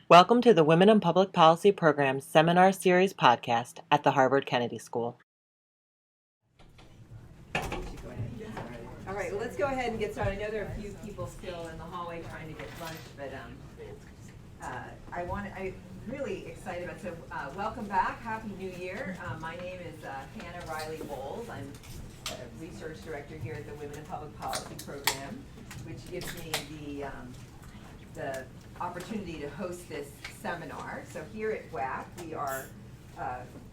Welcome to the Women in Public Policy Program's Seminar Series podcast at the Harvard Kennedy School. All right, well, let's go ahead and get started. I know there are a few people still in the hallway trying to get lunch, but I'm really excited about it. So welcome back. Happy New Year. My name is Hannah Riley Bowles. I'm a research director here at the Women in Public Policy Program, which gives me the opportunity to host this seminar. So here at WAP, we are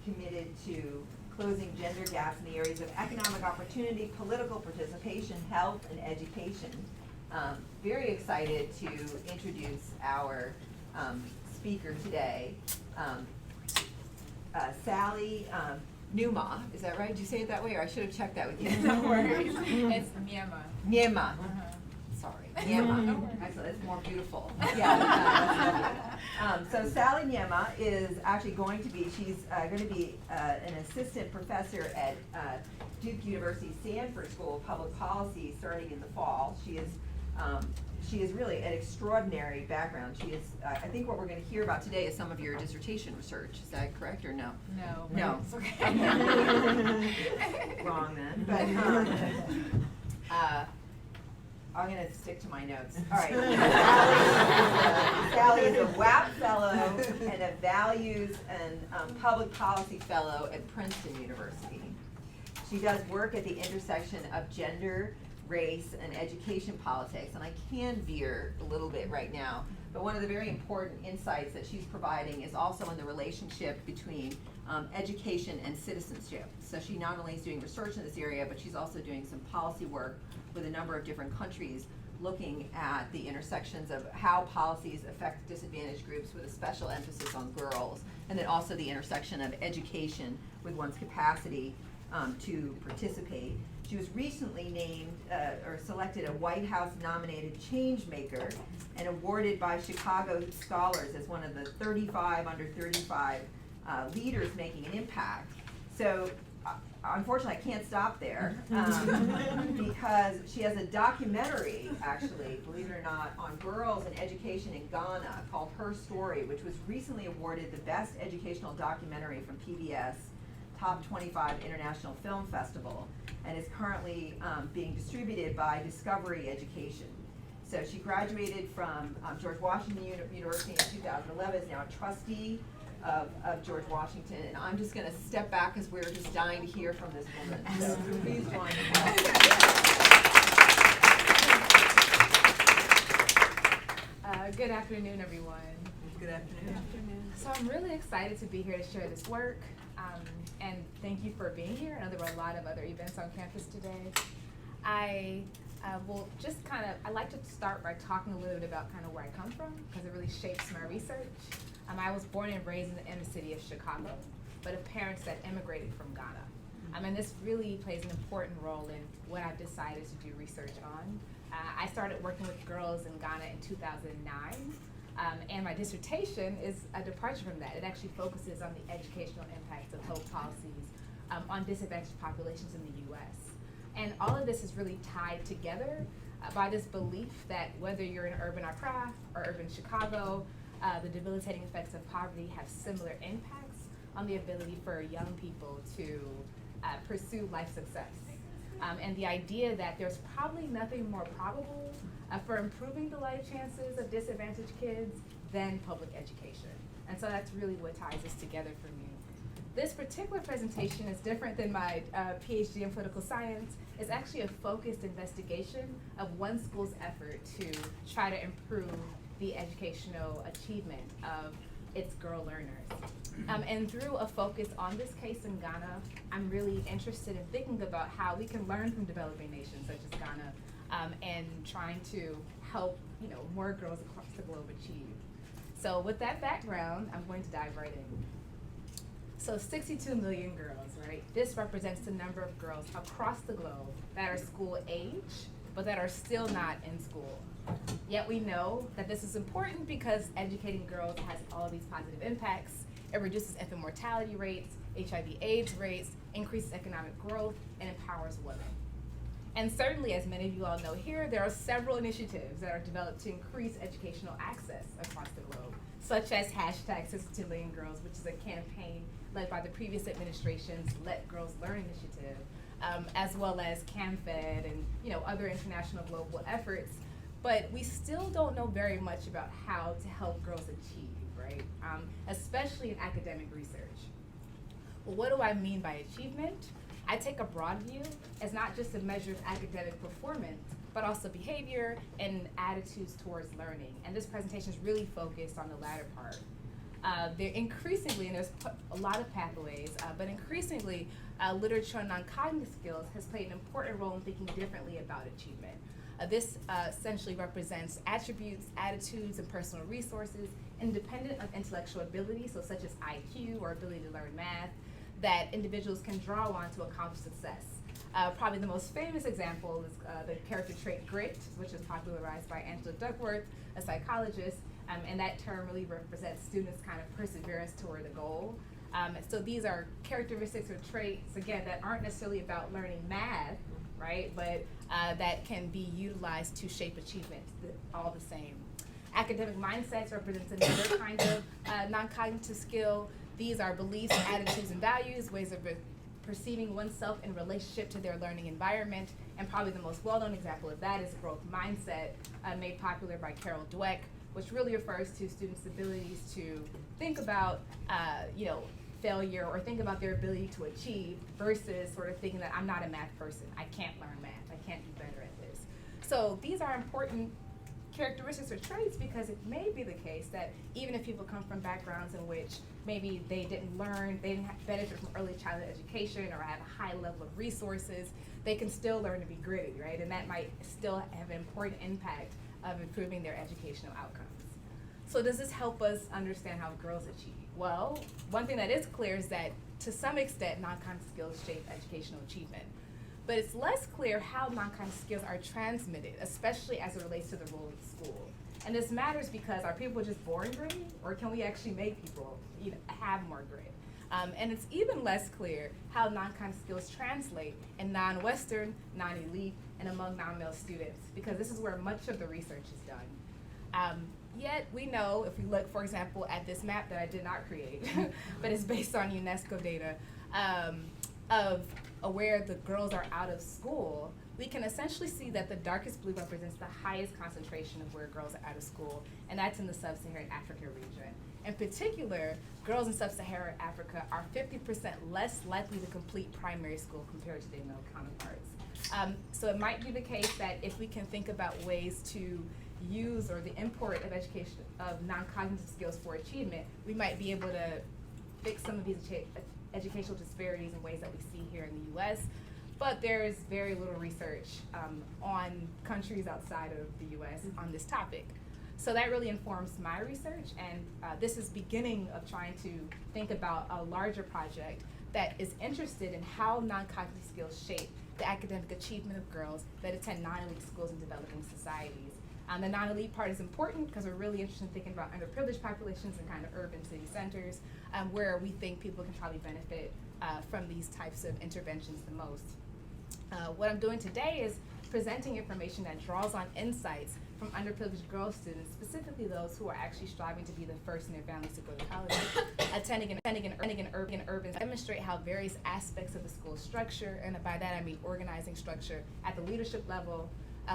committed to closing gender gaps in the areas of economic opportunity, political participation, health, and education. Very excited to introduce our speaker today, Sally Nuamah. Is that right? Did you say it that way, or I should have checked that with you? No worries. It's Nuamah. Nuamah. Sorry, Nuamah. Excellent. It's more beautiful. Yeah. So Sally Nuamah is actually going to be. She's going to be an assistant professor at Duke University Sanford School of Public Policy starting in the fall. She is really an extraordinary background. She is. I think what we're going to hear about today is some of your dissertation research. Is that correct or no? No. No. It's okay. Wrong then. But I'm going to stick to my notes. All right. Sally is a WAP fellow and a values and public policy fellow at Princeton University. She does work at the intersection of gender, race, and education politics. And I can veer a little bit right now, but one of the very important insights that she's providing is also in the relationship between education and citizenship. So she not only is doing research in this area, but she's also doing some policy work with a number of different countries looking at the intersections of how policies affect disadvantaged groups with a special emphasis on girls, and then also the intersection of education with one's capacity to participate. She was recently named or selected a White House nominated change maker and awarded by Chicago scholars as one of the 35 under 35 leaders making an impact. So unfortunately, I can't stop there because she has a documentary, actually, believe it or not, on girls and education in Ghana called Her Story, which was recently awarded the Best Educational Documentary from PBS Top 25 International Film Festival, and is currently being distributed by Discovery Education. So she graduated from George Washington University in 2011, is now a trustee of George Washington, and I'm just going to step back because we're just dying to hear from this woman. So please join me. Good afternoon, everyone. Good afternoon. So I'm really excited to be here to share this work, and thank you for being here. I know there were a lot of other events on campus today. I will just I'd like to start by talking a little bit about kind of where I come from, because it really shapes my research. I was born and raised in the inner city of Chicago, but of parents that immigrated from Ghana. And this really plays an important role in what I've decided to do research on. I started working with girls in Ghana in 2009, and my dissertation is a departure from that. It actually focuses on the educational impacts of health policies on disadvantaged populations in the US. And all of this is really tied together by this belief that whether you're in urban Accra or urban Chicago, the debilitating effects of poverty have similar impacts on the ability for young people to pursue life success. And the idea that there's probably nothing more probable for improving the life chances of disadvantaged kids than public education. And so that's really what ties this together for me. This particular presentation is different than my PhD in political science. It's actually a focused investigation of one school's effort to try to improve the educational achievement of its girl learners. And through a focus on this case in Ghana, I'm really interested in thinking about how we can learn from developing nations such as Ghana and trying to help more girls across the globe achieve. So with that background, I'm going to dive right in. So 62 million girls, right? This represents the number of girls across the globe that are school age, but that are still not in school. Yet we know that this is important because educating girls has all these positive impacts. It reduces infant mortality rates, HIV/AIDS rates, increases economic growth, and empowers women. And certainly, as many of you all know here, there are several initiatives that are developed to increase educational access across the globe. such as hashtag #SisterToLeanGirls, which is a campaign led by the previous administration's Let Girls Learn initiative, as well as CAMFED and other international global efforts. But we still don't know very much about how to help girls achieve, right? Especially in academic research. Well, what do I mean by achievement? I take a broad view as not just a measure of academic performance, but also behavior and attitudes towards learning. And this presentation is really focused on the latter part. They're increasingly, and there's a lot of pathways, but increasingly, literature on non-cognitive skills has played an important role in thinking differently about achievement. This essentially represents attributes, attitudes, and personal resources independent of intellectual ability, so such as IQ or ability to learn math, that individuals can draw on to accomplish success. Probably the most famous example is the character trait grit, which was popularized by Angela Duckworth, a psychologist, and that term really represents students' kind of perseverance toward a goal. So these are characteristics or traits, again, that aren't necessarily about learning math, right, but that can be utilized to shape achievement, all the same. Academic mindsets represents another kind of non-cognitive skill. These are beliefs, attitudes, and values, ways of perceiving oneself in relationship to their learning environment, and probably the most well-known example of that is growth mindset, made popular by Carol Dweck, which really refers to students' abilities to think about, failure or think about their ability to achieve versus sort of thinking that I'm not a math person, I can't learn math, I can't do better at this. So these are important characteristics or traits because it may be the case that even if people come from backgrounds in which maybe they didn't benefit from early childhood education or have a high level of resources, they can still learn to be gritty, right? And that might still have an important impact of improving their educational outcomes. So does this help us understand how girls achieve? Well, one thing that is clear is that to some extent non-cognitive skills shape educational achievement. But it's less clear how non-cognitive skills are transmitted, especially as it relates to the role of the school. And this matters because are people just born gritty, or can we actually make people have more grit? And it's even less clear how non-cognitive skills translate in non-Western, non-elite, and among non-male students, because this is where much of the research is done. Yet we know, if we look, for example, at this map that I did not create, but it's based on UNESCO data, of where the girls are out of school, we can essentially see that the darkest blue represents the highest concentration of where girls are out of school, and that's in the sub-Saharan Africa region. In particular, girls in sub-Saharan Africa are 50% less likely to complete primary school compared to their male counterparts. So it might be the case that if we can think about ways to use or the import of education of non-cognitive skills for achievement, we might be able to fix some of these educational disparities in ways that we see here in the US, but there is very little research on countries outside of the US on this topic. So that really informs my research, and this is beginning of trying to think about a larger project that is interested in how non-cognitive skills shape the academic achievement of girls that attend non-elite schools in developing societies. The non-elite part is important because we're really interested in thinking about underprivileged populations and kind of urban city centers, where we think people can probably benefit from these types of interventions the most. What I'm doing today is presenting information that draws on insights from underprivileged girl students, specifically those who are actually striving to be the first in their families to go to college, attending an urban, demonstrate how various aspects of the school structure, and by that I mean organizing structure at the leadership level,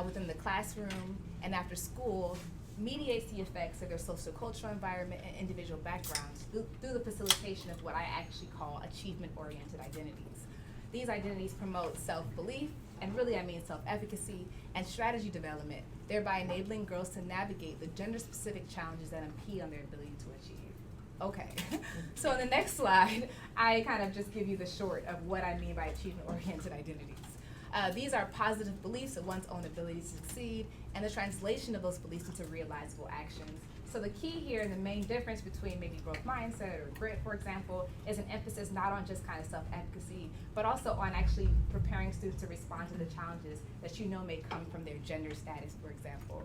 within the classroom, and after school, mediates the effects of their socio-cultural environment and individual backgrounds through the facilitation of what I actually call achievement-oriented identities. These identities promote self-belief, and really I mean self-efficacy, and strategy development, thereby enabling girls to navigate the gender-specific challenges that impede on their ability to achieve. Okay, so in the next slide, I kind of just give you the short of what I mean by achievement-oriented identities. These are positive beliefs of one's own ability to succeed and the translation of those beliefs into realizable actions. So the key here and the main difference between maybe growth mindset or grit, for example, is an emphasis not on just kind of self-efficacy, but also on actually preparing students to respond to the challenges that may come from their gender status, for example.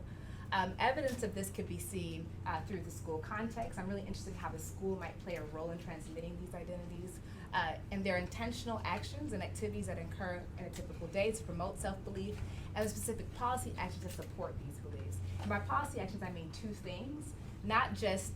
Evidence of this could be seen through the school context. I'm really interested in how the school might play a role in transmitting these identities. And their intentional actions and activities that occur in a typical day to promote self-belief, and the specific policy actions that support these beliefs. And by policy actions, I mean two things. not just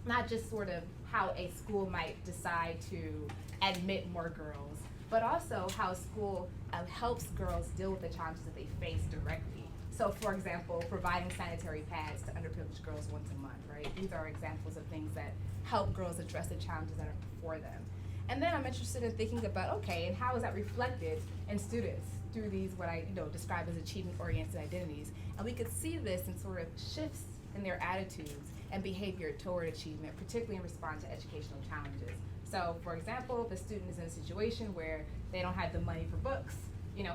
not just sort of how a school might decide to admit more girls, but also how school helps girls deal with the challenges that they face directly. So for example, providing sanitary pads to underprivileged girls once a month, right? These are examples of things that help girls address the challenges that are before them. And then I'm interested in thinking about, okay, and how is that reflected in students through these, what I describe as achievement-oriented identities. And we could see this in sort of shifts in their attitudes and behavior toward achievement, particularly in response to educational challenges. So for example, if a student is in a situation where they don't have the money for books,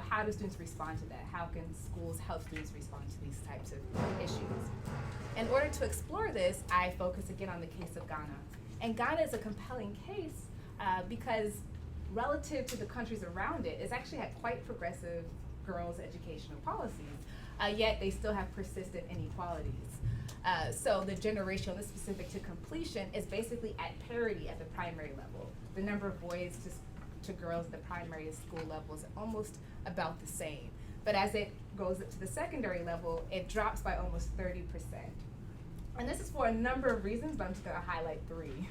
how do students respond to that? How can schools help students respond to these types of issues? In order to explore this, I focus again on the case of Ghana. And Ghana is a compelling case because relative to the countries around it, it's actually had quite progressive girls' educational policies, yet they still have persistent inequalities. So the gender ratio, this specific to completion, is basically at parity at the primary level. The number of boys to girls at the primary school level is almost about the same. But as it goes up to the secondary level, it drops by almost 30%. And this is for a number of reasons, but I'm just gonna highlight three.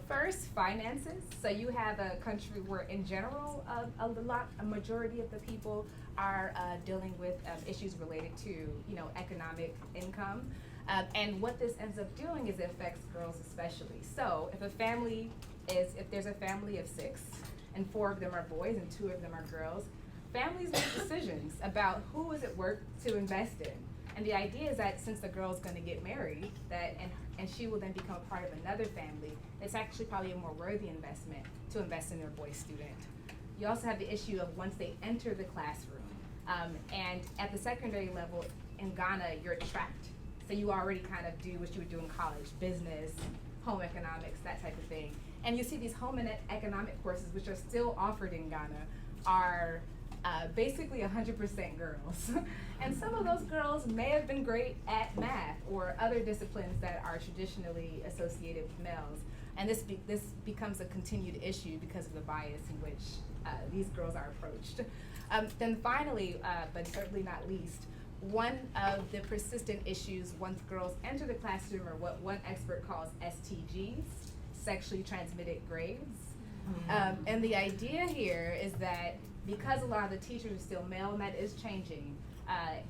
First, finances. So you have a country where in general, a majority of the people are dealing with issues related to economic income. And what this ends up doing is it affects girls especially. So if there's a family of 6 and 4 of them are boys and 2 of them are girls, families make decisions about who is it worth to invest in. And the idea is that since the girl's gonna get married, and she will then become a part of another family, it's actually probably a more worthy investment to invest in their boy student. You also have the issue of once they enter the classroom, and at the secondary level in Ghana, you're trapped. So you already kind of do what you would do in college, business, home economics, that type of thing. And you see these home and economic courses, which are still offered in Ghana, are basically 100% girls. And some of those girls may have been great at math or other disciplines that are traditionally associated with males. And this becomes a continued issue because of the bias in which these girls are approached. Then finally, but certainly not least, one of the persistent issues once girls enter the classroom are what one expert calls STGs, sexually transmitted grades. And the idea here is that because a lot of the teachers are still male, and that is changing,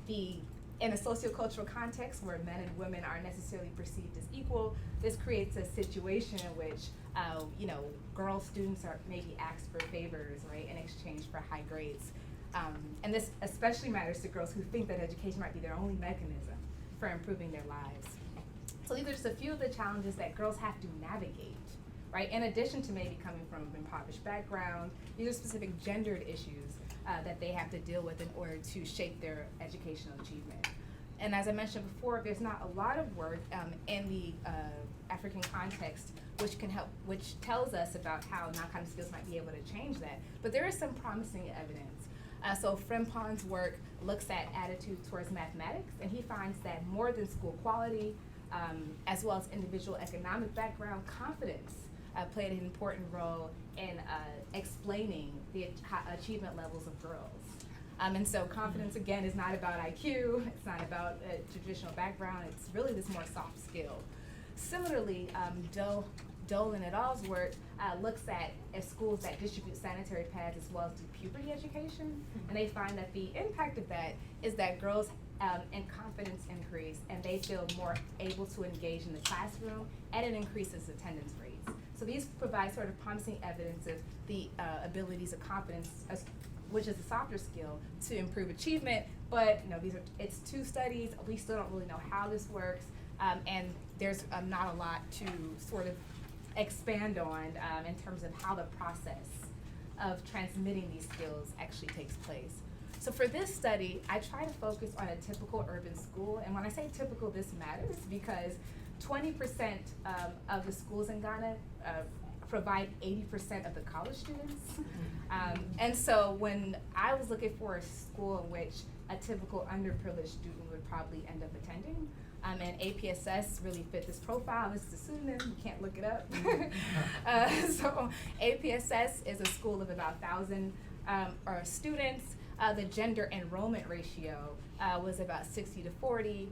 in a socio-cultural context where men and women aren't necessarily perceived as equal, this creates a situation in which girl students are maybe asked for favors, right, in exchange for high grades. And this especially matters to girls who think that education might be their only mechanism for improving their lives. So these are just a few of the challenges that girls have to navigate, right? In addition to maybe coming from an impoverished background, these are specific gendered issues that they have to deal with in order to shape their educational achievement. And as I mentioned before, there's not a lot of work in the African context which tells us about how non-cognitive skills might be able to change that. But there is some promising evidence. So Frimpong's work looks at attitudes towards mathematics, and he finds that more than school quality, as well as individual economic background, confidence played an important role in explaining the achievement levels of girls. And so confidence, again, is not about IQ, it's not about traditional background, it's really this more soft skill. Similarly, Dolan et al.'s work looks at schools that distribute sanitary pads as well as do puberty education, and they find that the impact of that is that girls in confidence increase, and they feel more able to engage in the classroom, and it increases attendance rates. So these provide sort of promising evidence of the abilities of confidence, which is a softer skill, to improve achievement. But it's 2 studies. We still don't really know how this works, and there's not a lot to sort of expand on in terms of how the process of transmitting these skills actually takes place. So for this study, I try to focus on a typical urban school, and when I say typical, this matters because 20% of the schools in Ghana provide 80% of the college students. And so when I was looking for a school in which a typical underprivileged student would probably end up attending, and APSS really fit this profile. This is a pseudonym, you can't look it up. So APSS is a school of about 1,000 students. The gender enrollment ratio was about 60-40.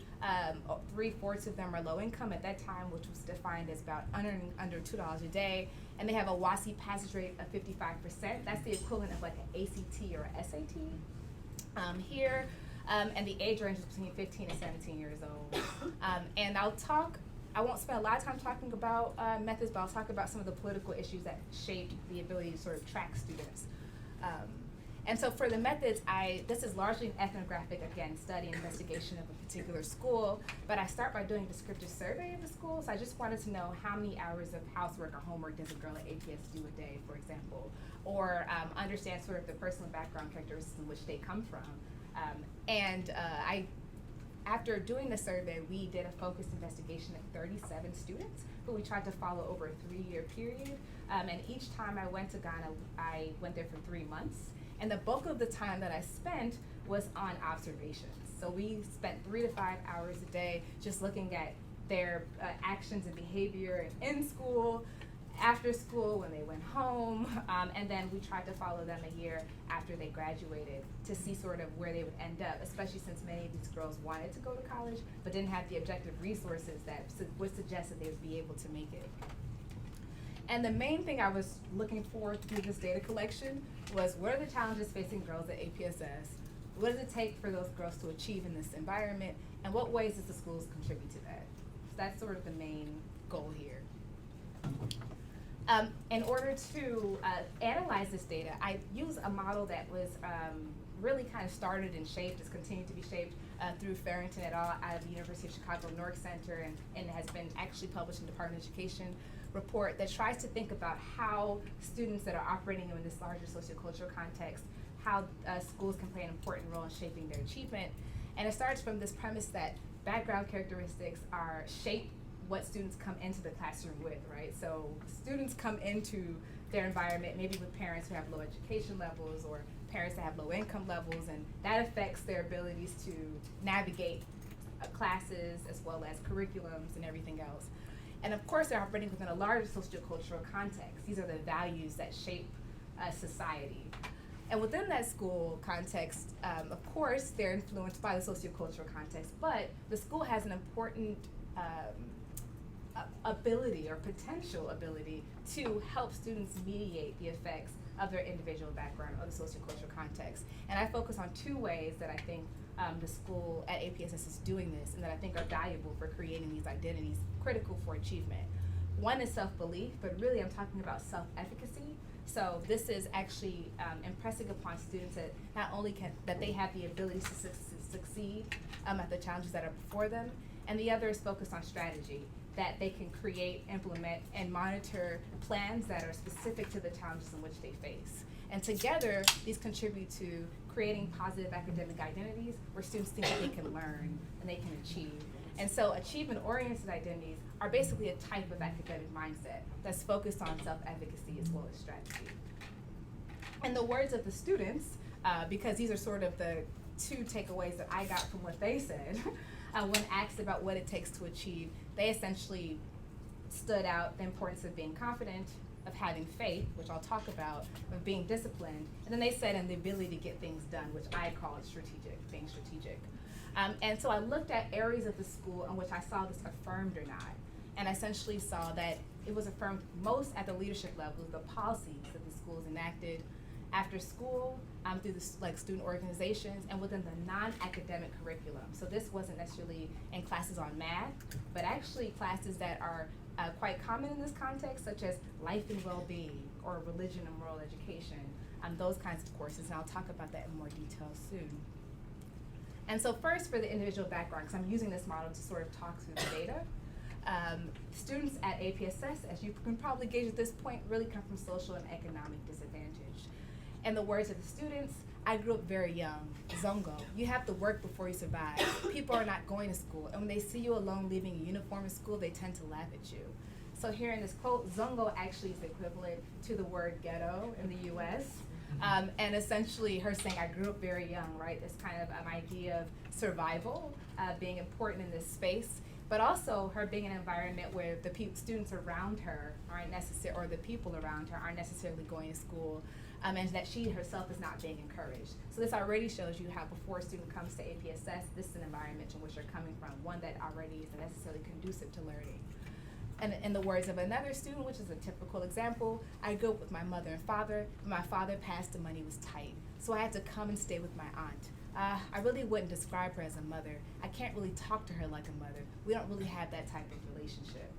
3/4 of them are low income at that time, which was defined as about under $2 a day. And they have a WASI passage rate of 55%. That's the equivalent of like an ACT or a SAT here. And the age range is between 15 and 17 years old. And I won't spend a lot of time talking about methods, but I'll talk about some of the political issues that shaped the ability to sort of track students. And so for the methods, this is largely an ethnographic, again, study and investigation of a particular school, but I start by doing a descriptive survey of the school. So I just wanted to know how many hours of housework or homework does a girl at APS do a day, for example, or understand sort of the personal background characteristics in which they come from. After doing the survey, we did a focused investigation of 37 students who we tried to follow over a 3-year period. And each time I went to Ghana, I went there for 3 months. And the bulk of the time that I spent was on observations. So we spent 3 to 5 hours a day just looking at their actions and behavior in school, after school, when they went home, and then we tried to follow them a year after they graduated to see sort of where they would end up, especially since many of these girls wanted to go to college but didn't have the objective resources that would suggest that they would be able to make it. And the main thing I was looking for through this data collection was, what are the challenges facing girls at APSS? What does it take for those girls to achieve in this environment? And what ways does the schools contribute to that? So that's sort of the main goal here. In order to analyze this data, I use a model that was really kind of started and shaped, has continued to be shaped through Farrington et al. Out of the University of Chicago NORC Center, and has been actually published in the Department of Education report that tries to think about how students that are operating in this larger sociocultural context, how schools can play an important role in shaping their achievement. And it starts from this premise that background characteristics shape what students come into the classroom with, right? So students come into their environment maybe with parents who have low education levels or parents that have low income levels, and that affects their abilities to navigate classes as well as curriculums and everything else. And of course, they're operating within a larger sociocultural context. These are the values that shape society. And within that school context, of course, they're influenced by the sociocultural context, but the school has an important ability or potential ability to help students mediate the effects of their individual background or the sociocultural context. And I focus on 2 ways that I think the school at APSS is doing this and that I think are valuable for creating these identities critical for achievement. One is self-belief, but really I'm talking about self-efficacy. So this is actually impressing upon students that not only that they have the ability to succeed at the challenges that are before them, and the other is focused on strategy, that they can create, implement, and monitor plans that are specific to the challenges in which they face. And together, these contribute to creating positive academic identities where students think that they can learn and they can achieve. And so achievement-oriented identities are basically a type of academic mindset that's focused on self-efficacy as well as strategy. In the words of the students, because these are sort of the 2 takeaways that I got from what they said, when asked about what it takes to achieve, they essentially stood out the importance of being confident, of having faith, which I'll talk about, of being disciplined, and then they said, and the ability to get things done, which I call strategic, being strategic. And so I looked at areas of the school in which I saw this affirmed or not, and I essentially saw that it was affirmed most at the leadership level, the policies that the schools enacted after school, through the student organizations, and within the non-academic curriculum. So this wasn't necessarily in classes on math, but actually classes that are quite common in this context, such as life and well-being, or religion and moral education, those kinds of courses, and I'll talk about that in more detail soon. And so first, for the individual background, because I'm using this model to sort of talk through the data. Students at APSS, as you can probably gauge at this point, really come from social and economic disadvantage. In the words of the students, I grew up very young. Zongo, you have to work before you survive. People are not going to school, and when they see you alone leaving a uniform in school, they tend to laugh at you. So here in this quote, Zongo actually is equivalent to the word ghetto in the US. And essentially her saying, I grew up very young, right? This kind of an idea of survival being important in this space, but also her being in an environment where the students around her aren't necessarily, or the people around her aren't necessarily going to school. and that she herself is not being encouraged. So this already shows you how before a student comes to APSS, this is an environment in which they're coming from, one that already isn't necessarily conducive to learning. And in the words of another student, which is a typical example, I grew up with my mother and father. When my father passed, the money was tight, so I had to come and stay with my aunt. I really wouldn't describe her as a mother. I can't really talk to her like a mother. We don't really have that type of relationship.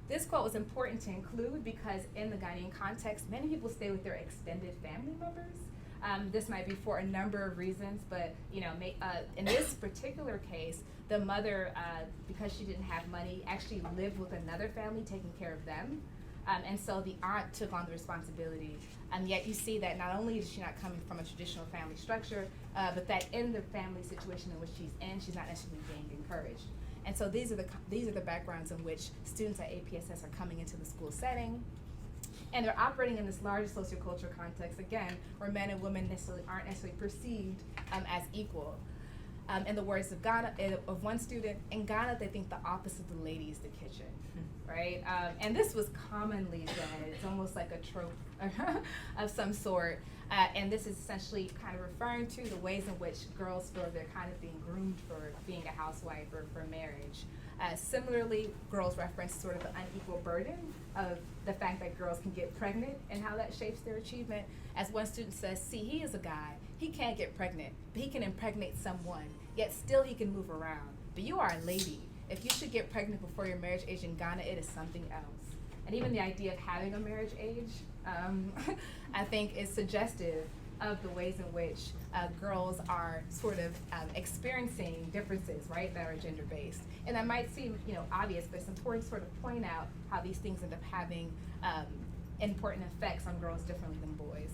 This quote was important to include because in the Ghanaian context, many people stay with their extended family members. This might be for a number of reasons, but in this particular case, the mother, because she didn't have money, actually lived with another family taking care of them. And so the aunt took on the responsibility. And yet you see that not only is she not coming from a traditional family structure, but that in the family situation in which she's in, she's not necessarily being encouraged. And so these are the backgrounds in which students at APSS are coming into the school setting. And they're operating in this larger sociocultural context, again, where men and women aren't necessarily perceived as equal. In the words of one student, in Ghana, they think the opposite of the lady is the kitchen, right? And this was commonly said. It's almost like a trope of some sort. And this is essentially kind of referring to the ways in which girls feel they're kind of being groomed for being a housewife or for marriage. Similarly, girls reference sort of the unequal burden of the fact that girls can get pregnant and how that shapes their achievement. As one student says, see, he is a guy. He can't get pregnant, but he can impregnate someone, yet still he can move around. But you are a lady. If you should get pregnant before your marriage age in Ghana, it is something else. And even the idea of having a marriage age, I think is suggestive of the ways in which girls are sort of experiencing differences, right, that are gender-based. And that might seem, obvious, but it's important to sort of point out how these things end up having important effects on girls differently than boys.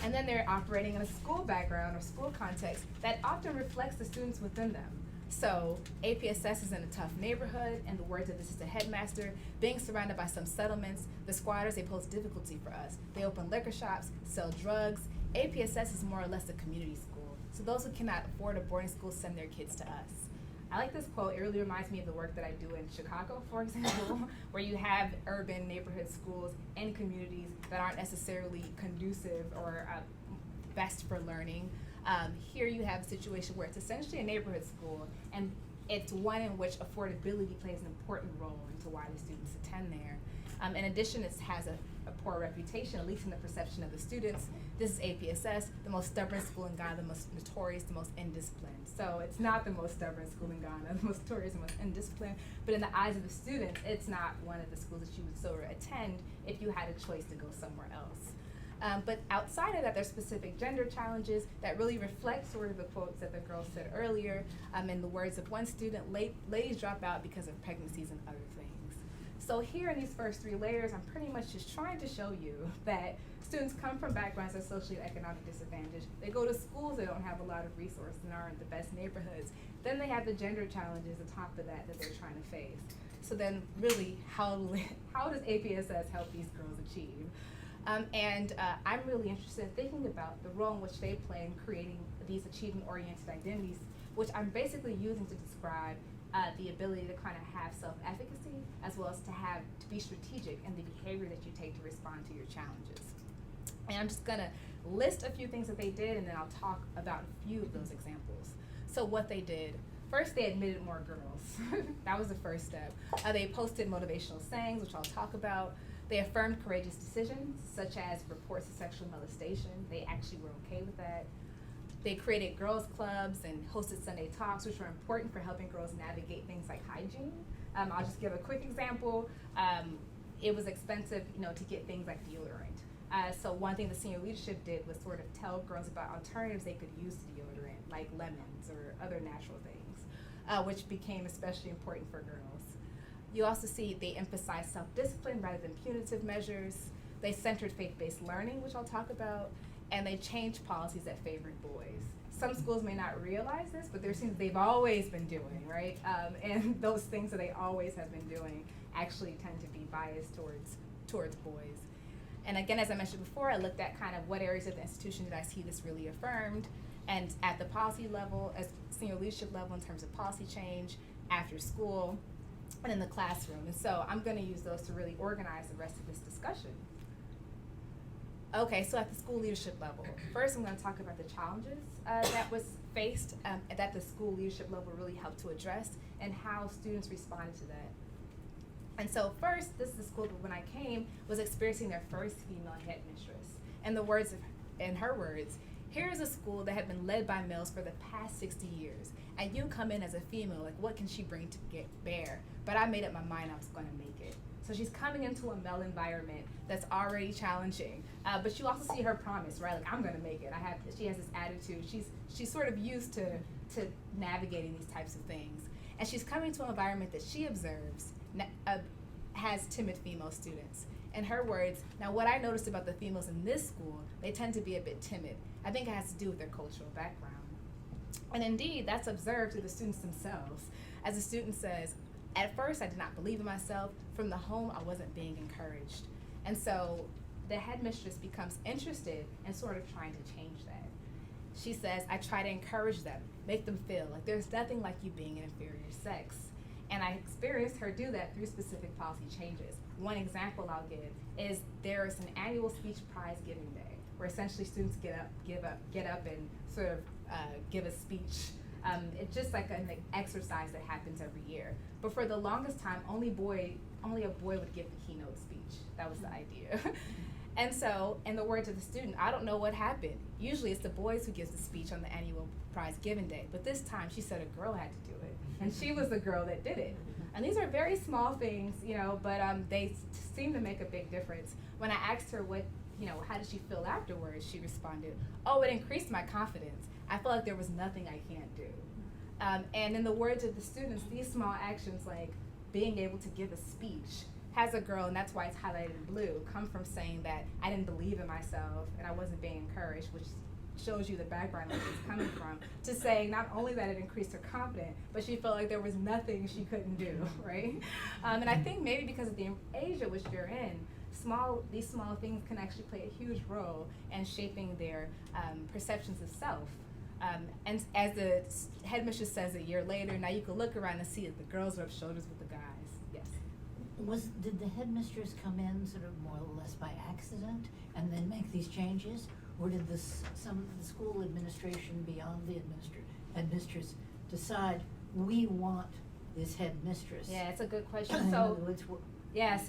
And then they're operating in a school background or school context that often reflects the students within them. So APSS is in a tough neighborhood, and the words of this is the headmaster, being surrounded by some settlements, the squatters, they pose difficulty for us. They open liquor shops, sell drugs. APSS is more or less a community school. So those who cannot afford a boarding school send their kids to us. I like this quote. It really reminds me of the work that I do in Chicago, for example, where you have urban neighborhood schools and communities that aren't necessarily conducive or best for learning. Here you have a situation where it's essentially a neighborhood school, and it's one in which affordability plays an important role into why the students attend there. In addition, it has a poor reputation, at least in the perception of the students. This is APSS, the most stubborn school in Ghana, the most notorious, the most indisciplined. So it's not the most stubborn school in Ghana, the most notorious, the most indisciplined, but in the eyes of the students, it's not one of the schools that you would so attend if you had a choice to go somewhere else. But outside of that, there's specific gender challenges that really reflect sort of the quotes that the girls said earlier. In the words of one student, ladies drop out because of pregnancies and other things. So here in these first three layers, I'm pretty much just trying to show you that students come from backgrounds of socially and economic disadvantage. They go to schools that don't have a lot of resources and aren't the best neighborhoods. Then they have the gender challenges on top of that they're trying to face. So then really, how does APSS help these girls achieve? I'm really interested in thinking about the role in which they play in creating these achievement-oriented identities, which I'm basically using to describe the ability to kind of have self-efficacy, as well as to be strategic in the behavior that you take to respond to your challenges. And I'm just gonna list a few things that they did, and then I'll talk about a few of those examples. So what they did. First, they admitted more girls. That was the first step. They posted motivational sayings, which I'll talk about. They affirmed courageous decisions, such as reports of sexual molestation. They actually were okay with that. They created girls' clubs and hosted Sunday talks, which were important for helping girls navigate things like hygiene. I'll just give a quick example. It was expensive, to get things like deodorant. So one thing the senior leadership did was sort of tell girls about alternatives they could use to deodorant, like lemons or other natural things, which became especially important for girls. You also see they emphasized self-discipline rather than punitive measures. They centered faith-based learning, which I'll talk about, and they changed policies that favored boys. Some schools may not realize this, but there's things they've always been doing, right? And those things that they always have been doing actually tend to be biased towards boys. And again, as I mentioned before, I looked at kind of what areas of the institution did I see this really affirmed, and at the policy level, as senior leadership level in terms of policy change, after school, and in the classroom. And so I'm going to use those to really organize the rest of this discussion. Okay, so at the school leadership level, first I'm going to talk about the challenges that was faced that the school leadership level really helped to address and how students responded to that. And so first, this is the school that when I came was experiencing their first female headmistress. And in her words, here is a school that had been led by males for the past 60 years. And you come in as a female, like what can she bring to bear? But I made up my mind I was going to make it. So she's coming into a male environment that's already challenging, but you also see her promise, right? Like I'm gonna make it. She has this attitude. She's sort of used to navigating these types of things, and she's coming to an environment that she observes has timid female students. In her words, now what I noticed about the females in this school, they tend to be a bit timid. I think it has to do with their cultural background, and indeed that's observed through the students themselves. As the student says, at first, I did not believe in myself. From the home, I wasn't being encouraged. And so the headmistress becomes interested in sort of trying to change that. She says, I try to encourage them, make them feel like there's nothing like you being an inferior sex. And I experienced her do that through specific policy changes. One example I'll give is there is an annual speech prize giving day, where essentially students get up and sort of give a speech. It's just like an exercise that happens every year. But for the longest time, only a boy would give the keynote speech. That was the idea. And so, in the words of the student, I don't know what happened. Usually it's the boys who gives the speech on the annual prize giving day. But this time she said a girl had to do it. And she was the girl that did it. And these are very small things, but they seem to make a big difference. When I asked her how did she feel afterwards, she responded, oh, it increased my confidence. I felt like there was nothing I can't do. And in the words of the students, these small actions like being able to give a speech has a girl, and that's why it's highlighted in blue, come from saying that I didn't believe in myself and I wasn't being encouraged, which shows you the background where she's coming from, to saying not only that it increased her confidence, but she felt like there was nothing she couldn't do, right? And I think maybe because of the age at which they're in, these small things can actually play a huge role in shaping their perceptions of self. And as the headmistress says a year later, now you can look around and see that the girls rub shoulders with the guys. Yes. Did the headmistress come in sort of more or less by accident and then make these changes? Or did some of the school administration beyond the headmistress decide we want this headmistress? Yeah, it's a good question. So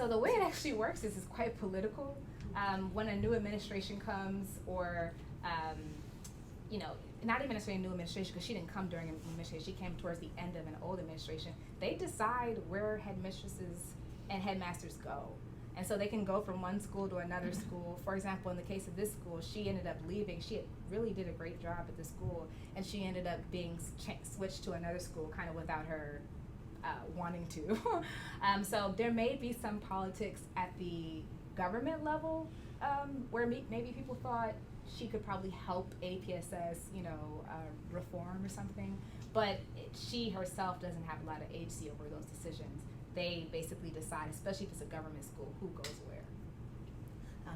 the way it actually works is it's quite political. When a new administration comes, or not even necessarily a new administration, because she didn't come during an administration, she came towards the end of an old administration, they decide where headmistresses and headmasters go. And so they can go from one school to another school. For example, in the case of this school, she ended up leaving. She really did a great job at the school, and she ended up being switched to another school kind of without her wanting to. So there may be some politics at the government level where maybe people thought she could probably help APSS, reform or something. But she herself doesn't have a lot of agency over those decisions. They basically decide, especially if it's a government school, who goes where.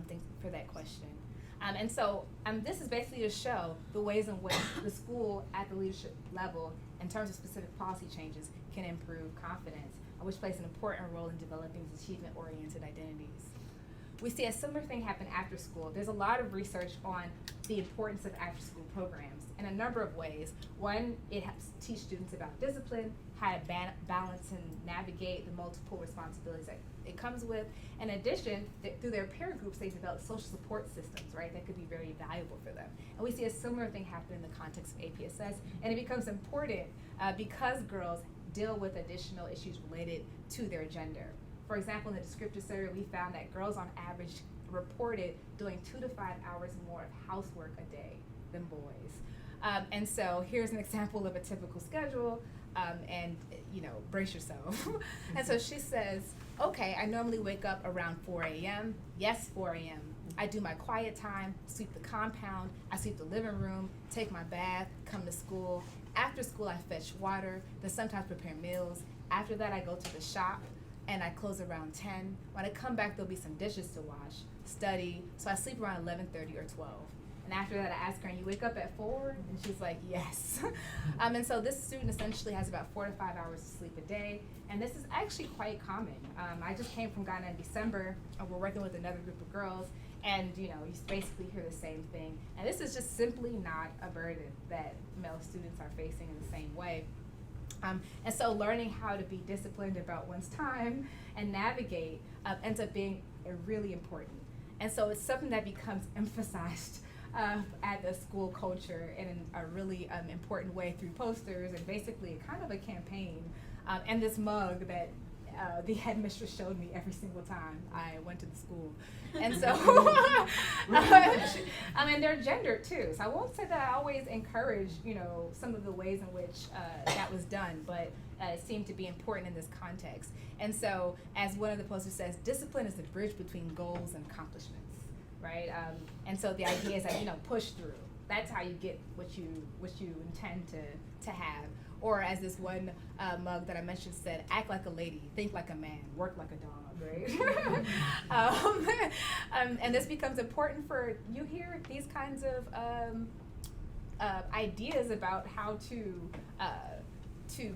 Thanks for that question. And so this is basically to show the ways in which the school at the leadership level, in terms of specific policy changes, can improve confidence, which plays an important role in developing achievement-oriented identities. We see a similar thing happen after school. There's a lot of research on the importance of after-school programs in a number of ways. One, it helps teach students about discipline, how to balance and navigate the multiple responsibilities that it comes with. In addition, through their peer groups, they develop social support systems, right, that could be very valuable for them. And we see a similar thing happen in the context of APSS, and it becomes important because girls deal with additional issues related to their gender. For example, in the descriptive survey, we found that girls on average reported doing 2 to 5 hours more of housework a day than boys. And so here's an example of a typical schedule, and brace yourself. And so she says, okay, I normally wake up around 4 a.m. Yes, 4 a.m. I do my quiet time, sweep the compound, I sweep the living room, take my bath, come to school. After school, I fetch water, then sometimes prepare meals. After that, I go to the shop, and I close around 10. When I come back, there'll be some dishes to wash, study, so I sleep around 11:30 or 12. And after that, I ask her, and you wake up at 4? And she's like, yes. And so this student essentially has about 4 to 5 hours of sleep a day, and this is actually quite common. I just came from Ghana in December, and we're working with another group of girls, And you basically hear the same thing. And this is just simply not a burden that male students are facing in the same way. And so learning how to be disciplined about one's time and navigate ends up being really important. And so it's something that becomes emphasized at the school culture in a really important way through posters and basically kind of a campaign. And this mug that the headmistress showed me every single time I went to the school. And so, and they're gendered too. So I won't say that I always encourage, some of the ways in which that was done, but it seemed to be important in this context. And so, as one of the posters says, discipline is the bridge between goals and accomplishments, right? And so the idea is that, push through. That's how you get what you intend to have. Or as this one mug that I mentioned said, act like a lady, think like a man, work like a dog, right? And this becomes important for, you hear these kinds of ideas about how to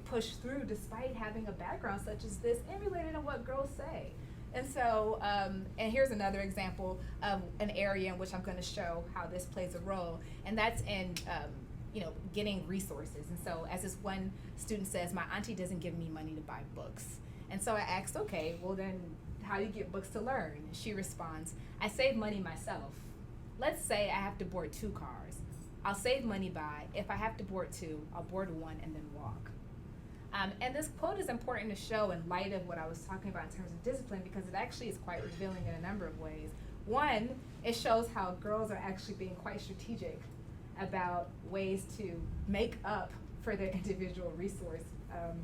push through despite having a background such as this, emulated in what girls say. And so, and here's another example of an area in which I'm going to show how this plays a role, and that's in getting resources. And so as this one student says, my auntie doesn't give me money to buy books. And so I asked, okay, well then how do you get books to learn? She responds, I save money myself. Let's say I have to board 2 cars. I'll save money by, if I have to board 2, I'll board 1 and then walk. And this quote is important to show in light of what I was talking about in terms of discipline, because it actually is quite revealing in a number of ways. One, it shows how girls are actually being quite strategic about ways to make up for their individual resource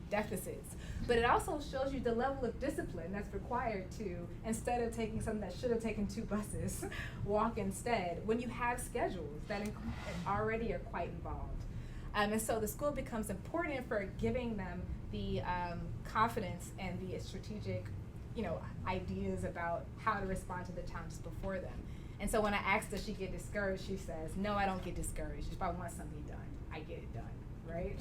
deficits. But it also shows you the level of discipline that's required to, instead of taking something that should have taken 2 buses, walk instead, when you have schedules that already are quite involved. And so the school becomes important for giving them the confidence and the strategic, ideas about how to respond to the challenges before them. And so when I asked, does she get discouraged, she says, no, I don't get discouraged. If I want something done, I get it done, right?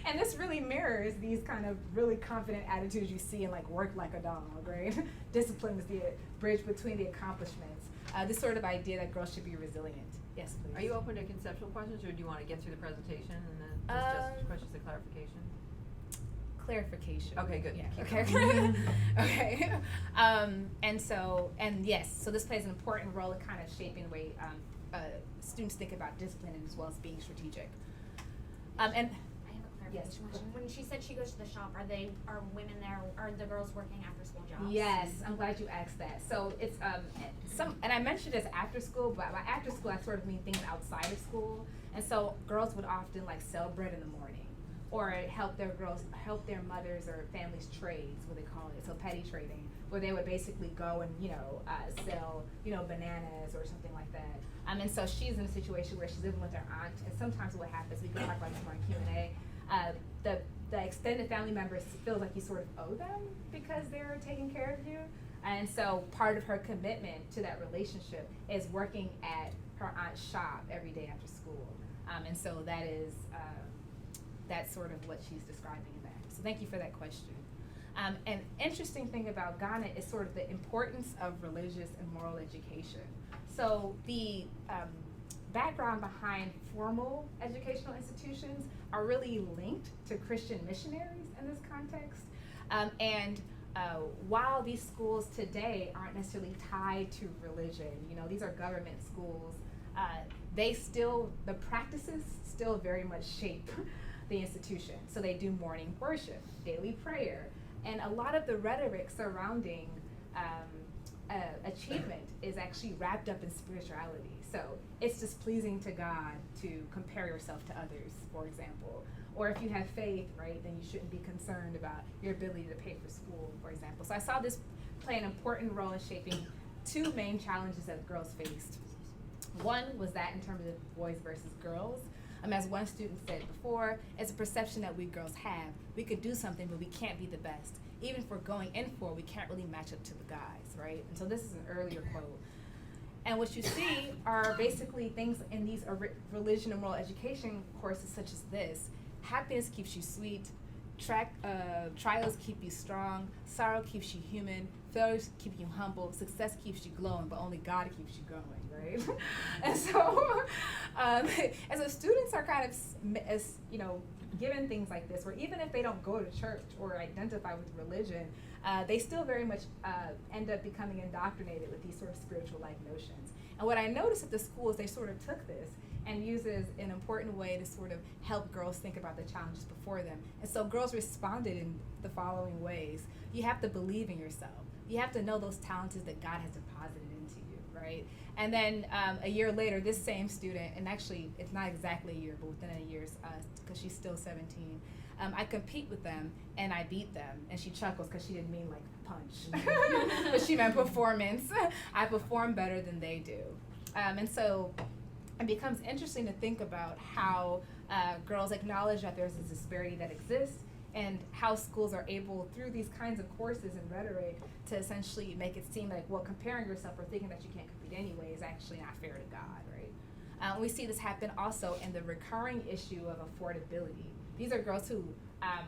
And this really mirrors these kind of really confident attitudes you see in work like a dog, right? Discipline is the bridge between the accomplishments. This sort of idea that girls should be resilient. Yes, please. Are you open to conceptual questions, or do you want to get through the presentation and then just questions of clarification? Clarification. Okay, good. Yeah. Okay. Okay. So this plays an important role in kind of shaping the way students think about discipline as well as being strategic. And I have a clarification yes. question. When she said she goes to the shop, are women there? Are the girls working after school jobs? Yes, I'm glad you asked that. So it's and I mentioned this after school, but by after school I sort of mean things outside of school. And so girls would often sell bread in the morning, or help their mothers or families trades, what they call it, so petty trading, where they would basically go and sell bananas or something like that. And so she's in a situation where she's living with her aunt, and sometimes what happens, we can talk about this more in Q&A, the extended family members feel like you sort of owe them because they're taking care of you. And so part of her commitment to that relationship is working at her aunt's shop every day after school. And so that is, that's sort of what she's describing in that. So thank you for that question. An interesting thing about Ghana is sort of the importance of religious and moral education. So the background behind formal educational institutions are really linked to Christian missionaries in this context. While these schools today aren't necessarily tied to religion, these are government schools, the practices still very much shape the institution. So they do morning worship, daily prayer, and a lot of the rhetoric surrounding achievement is actually wrapped up in spirituality. So it's displeasing to God to compare yourself to others, for example. Or if you have faith, right, then you shouldn't be concerned about your ability to pay for school, for example. So I saw this play an important role in shaping 2 main challenges that girls faced. One was that in terms of boys versus girls. As one student said before, it's a perception that we girls have. We could do something, but we can't be the best. Even if we're going in for it, we can't really match up to the guys, right? And so this is an earlier quote. And what you see are basically things in these religion and moral education courses such as this. Happiness keeps you sweet. trials keep you strong, sorrow keeps you human, failures keep you humble, success keeps you glowing, but only God keeps you going, right? And so, and so students are kind of, as you know, given things like this, where even if they don't go to church or identify with religion, they still very much end up becoming indoctrinated with these sort of spiritual life notions. And what I noticed at the school is they sort of took this and uses an important way to sort of help girls think about the challenges before them. And so girls responded in the following ways. You have to believe in yourself. You have to know those talents that God has deposited into you, right? And then a year later, this same student, and actually it's not exactly a year, but within a year, because she's still 17, I compete with them and I beat them. And she chuckles because she didn't mean like punch, but she meant performance. I perform better than they do. And so it becomes interesting to think about how girls acknowledge that there's this disparity that exists, and how schools are able, through these kinds of courses and rhetoric, to essentially make it seem like, well, comparing yourself or thinking that you can't compete anyway is actually not fair to God, right? We see this happen also in the recurring issue of affordability. These are girls who,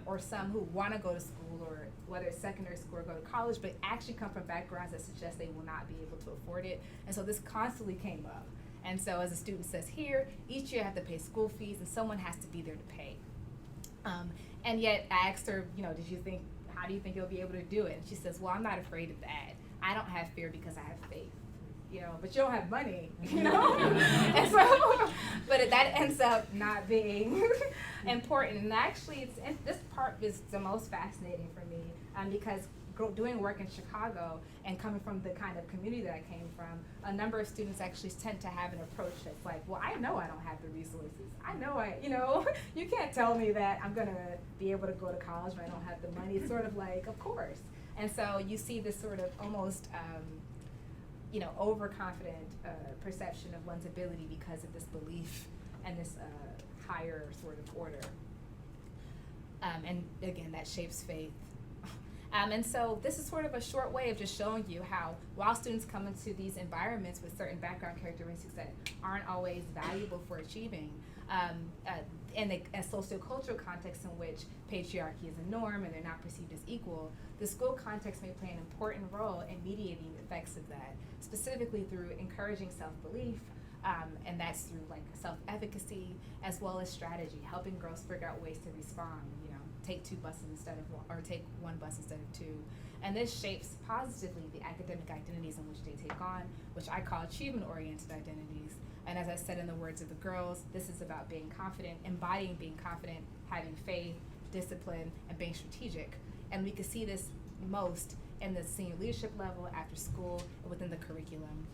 or some who want to go to school, or whether it's secondary school or go to college, but actually come from backgrounds that suggest they will not be able to afford it. And so this constantly came up. And so as the student says here, each year I have to pay school fees and someone has to be there to pay. And yet I asked her, you know, how do you think you'll be able to do it? And she says, well, I'm not afraid of that. I don't have fear because I have faith, you know, but you don't have money, you know? And so, but that ends up not being important. And actually, this part is the most fascinating for me because doing work in Chicago and coming from the kind of community that I came from, a number of students actually tend to have an approach that's like, well, I know I don't have the resources. I know you can't tell me that I'm gonna be able to go to college when I don't have the money. It's sort of like, of course. And so you see this sort of almost, overconfident perception of one's ability because of this belief and this higher sort of order. And again, that shapes faith. And so this is sort of a short way of just showing you how, while students come into these environments with certain background characteristics that aren't always valuable for achieving, in a socio-cultural context in which patriarchy is a norm and they're not perceived as equal, the school context may play an important role in mediating the effects of that, specifically through encouraging self-belief, and that's through like self-efficacy as well as strategy, helping girls figure out ways to respond, take two buses instead of one, or take one bus instead of two. And this shapes positively the academic identities in which they take on, which I call achievement-oriented identities. And as I said in the words of the girls, this is about being confident, embodying being confident, having faith, discipline, and being strategic. And we can see this most in the senior leadership level, after school, and within the curriculum.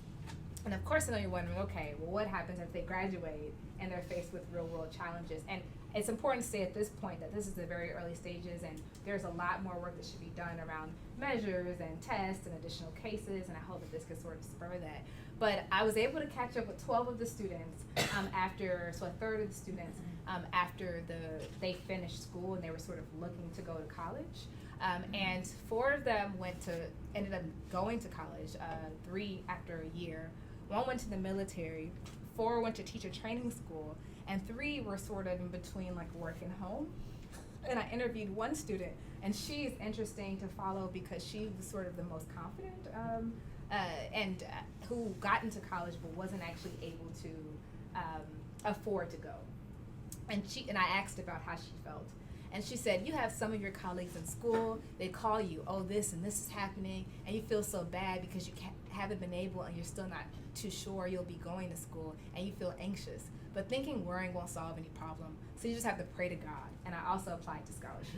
And of course, I know you're wondering, okay, well, what happens if they graduate and they're faced with real-world challenges? And it's important to say at this point that this is the very early stages, and there's a lot more work that should be done around measures and tests and additional cases, and I hope that this can sort of spur that. But I was able to catch up with 12 of the students so a third of the students after they finished school and they were sort of looking to go to college. And 4 of them ended up going to college, 3 after a year. 1 went to the military, 4 went to teacher training school, and 3 were sort of in between like work and home. And I interviewed 1 student, and she's interesting to follow because she was sort of the most confident and who got into college but wasn't actually able to afford to go. And I asked about how she felt. And she said, you have some of your colleagues in school, they call you, oh, this and this is happening, and you feel so bad because you haven't been able and you're still not too sure you'll be going to school, and you feel anxious. But thinking worrying won't solve any problem, so you just have to pray to God. And I also applied to scholarships.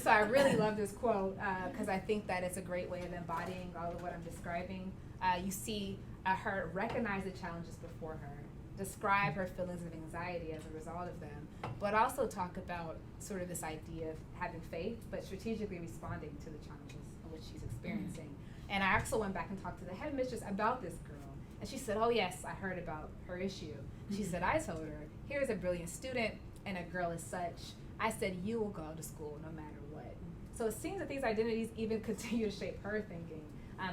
So I really love this quote because I think that it's a great way of embodying all of what I'm describing. You see her recognize the challenges before her, describe her feelings of anxiety as a result of them, but also talk about sort of this idea of having faith, but strategically responding to the challenges in which she's experiencing. And I also went back and talked to the headmistress about this girl. And she said, oh yes, I heard about her issue. She said, I told her, here's a brilliant student and a girl as such. I said, you will go to school no matter what. So it seems that these identities even continue to shape her thinking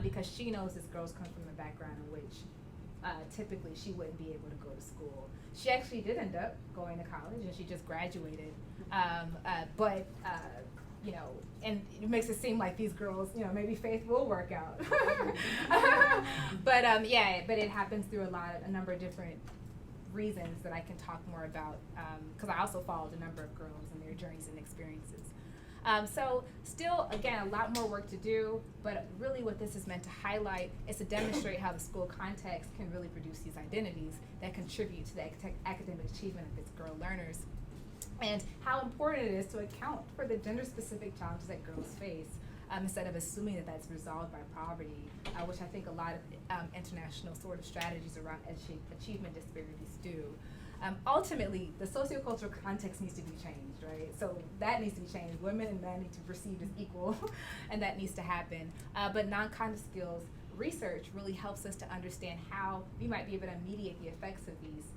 because she knows this girl's come from a background in which typically she wouldn't be able to go to school. She actually did end up going to college, and she just graduated. But you know, and it makes it seem like these girls, you know, maybe faith will work out. But yeah, but it happens through a number of different reasons that I can talk more about, because I also followed a number of girls and their journeys and experiences. So still, again, a lot more work to do, but really what this is meant to highlight is to demonstrate how the school context can really produce these identities that contribute to the academic achievement of its girl learners, and how important it is to account for the gender-specific challenges that girls face, instead of assuming that that's resolved by poverty, which I think a lot of international sort of strategies around achievement disparities do. Ultimately, the socio-cultural context needs to be changed, right? So that needs to be changed. Women and men need to be perceived as equal, and that needs to happen. But non-cognitive skills research really helps us to understand how we might be able to mediate the effects of these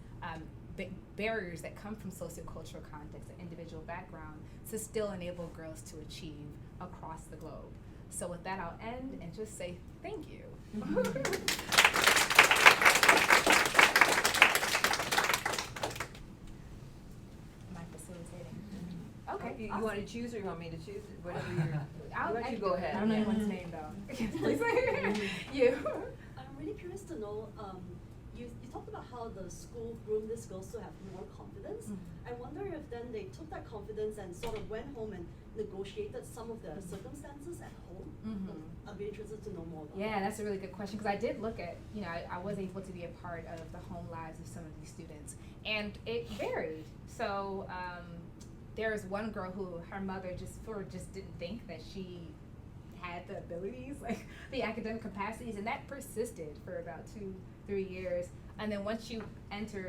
barriers that come from sociocultural context and individual background to still enable girls to achieve across the globe. So with that, I'll end and just say thank you. Am I facilitating? Okay. You want to choose, or you want me to choose? Whatever you're. I'll let you go ahead. I don't know anyone's name though. Please. You. I'm really curious to know, you talked about how the school groomed these girls to have more confidence. I wonder if then they took that confidence and sort of went home and negotiated some of the circumstances at home. I'd be interested to know more about Yeah, that. that's a really good question, because I did look at, you know, I was able to be a part of the home lives of some of these students, and it varied. So there was one girl who her mother just didn't think that she had the abilities, like the academic capacities, and that persisted for about 2-3 years. And then once she got into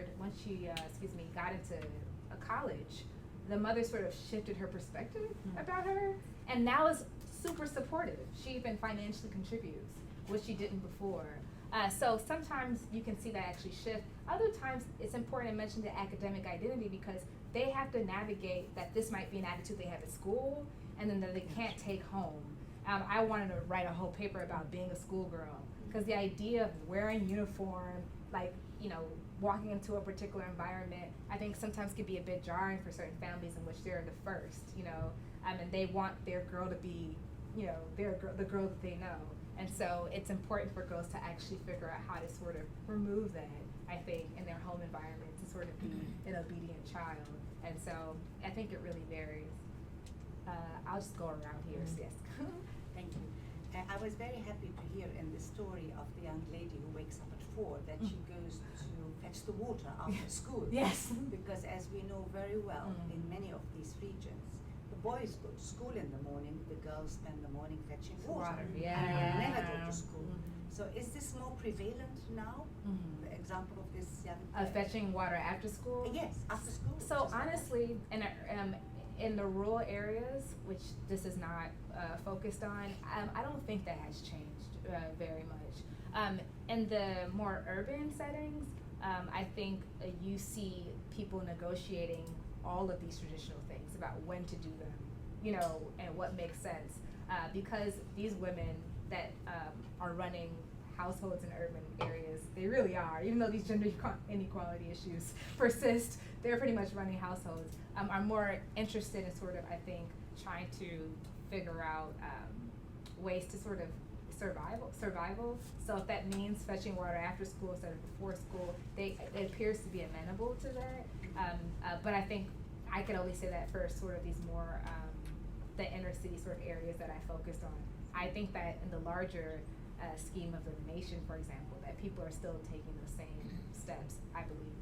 a college, the mother sort of shifted her perspective about her, and now is super supportive. She even financially contributes, which she didn't before. So sometimes you can see that actually shift. Other times it's important to mention the academic identity, because they have to navigate that this might be an attitude they have at school, and then that they can't take home. I wanted to write a whole paper about being a schoolgirl, because the idea of wearing uniform, like, you know, walking into a particular environment, I think sometimes can be a bit jarring for certain families in which they're the first, you know, and they want their girl to be, you know, the girl that they know. And so it's important for girls to actually figure out how to sort of remove that, I think, in their home environment, to sort of be an obedient child. And so I think it really varies. I'll just go around here. Yes. Thank you. I was very happy to hear in the story of the young lady who wakes up at 4 that she goes to fetch the water after school. Yes. Because as we know very well, in many of these regions, the boys go to school in the morning, the girls spend the morning fetching water. Yeah. And never go to school. So is this more prevalent now? The example of this young Fetching water after school? Yes, after school. So honestly, in the rural areas, which this is not focused on, I don't think that has changed very much. In the more urban settings, I think you see people negotiating all of these traditional things about when to do them, you know, and what makes sense. Because these women that are running households in urban areas, they really are, even though these gender inequality issues persist, they're pretty much running households, are more interested in sort of, I think, trying to figure out ways to sort of survival. So if that means fetching water after school instead of before school, it appears to be amenable to that. But I think I could only say that for sort of these more, the inner city sort of areas that I focused on. I think that in the larger scheme of the nation, for example, that people are still taking those same steps, I believe.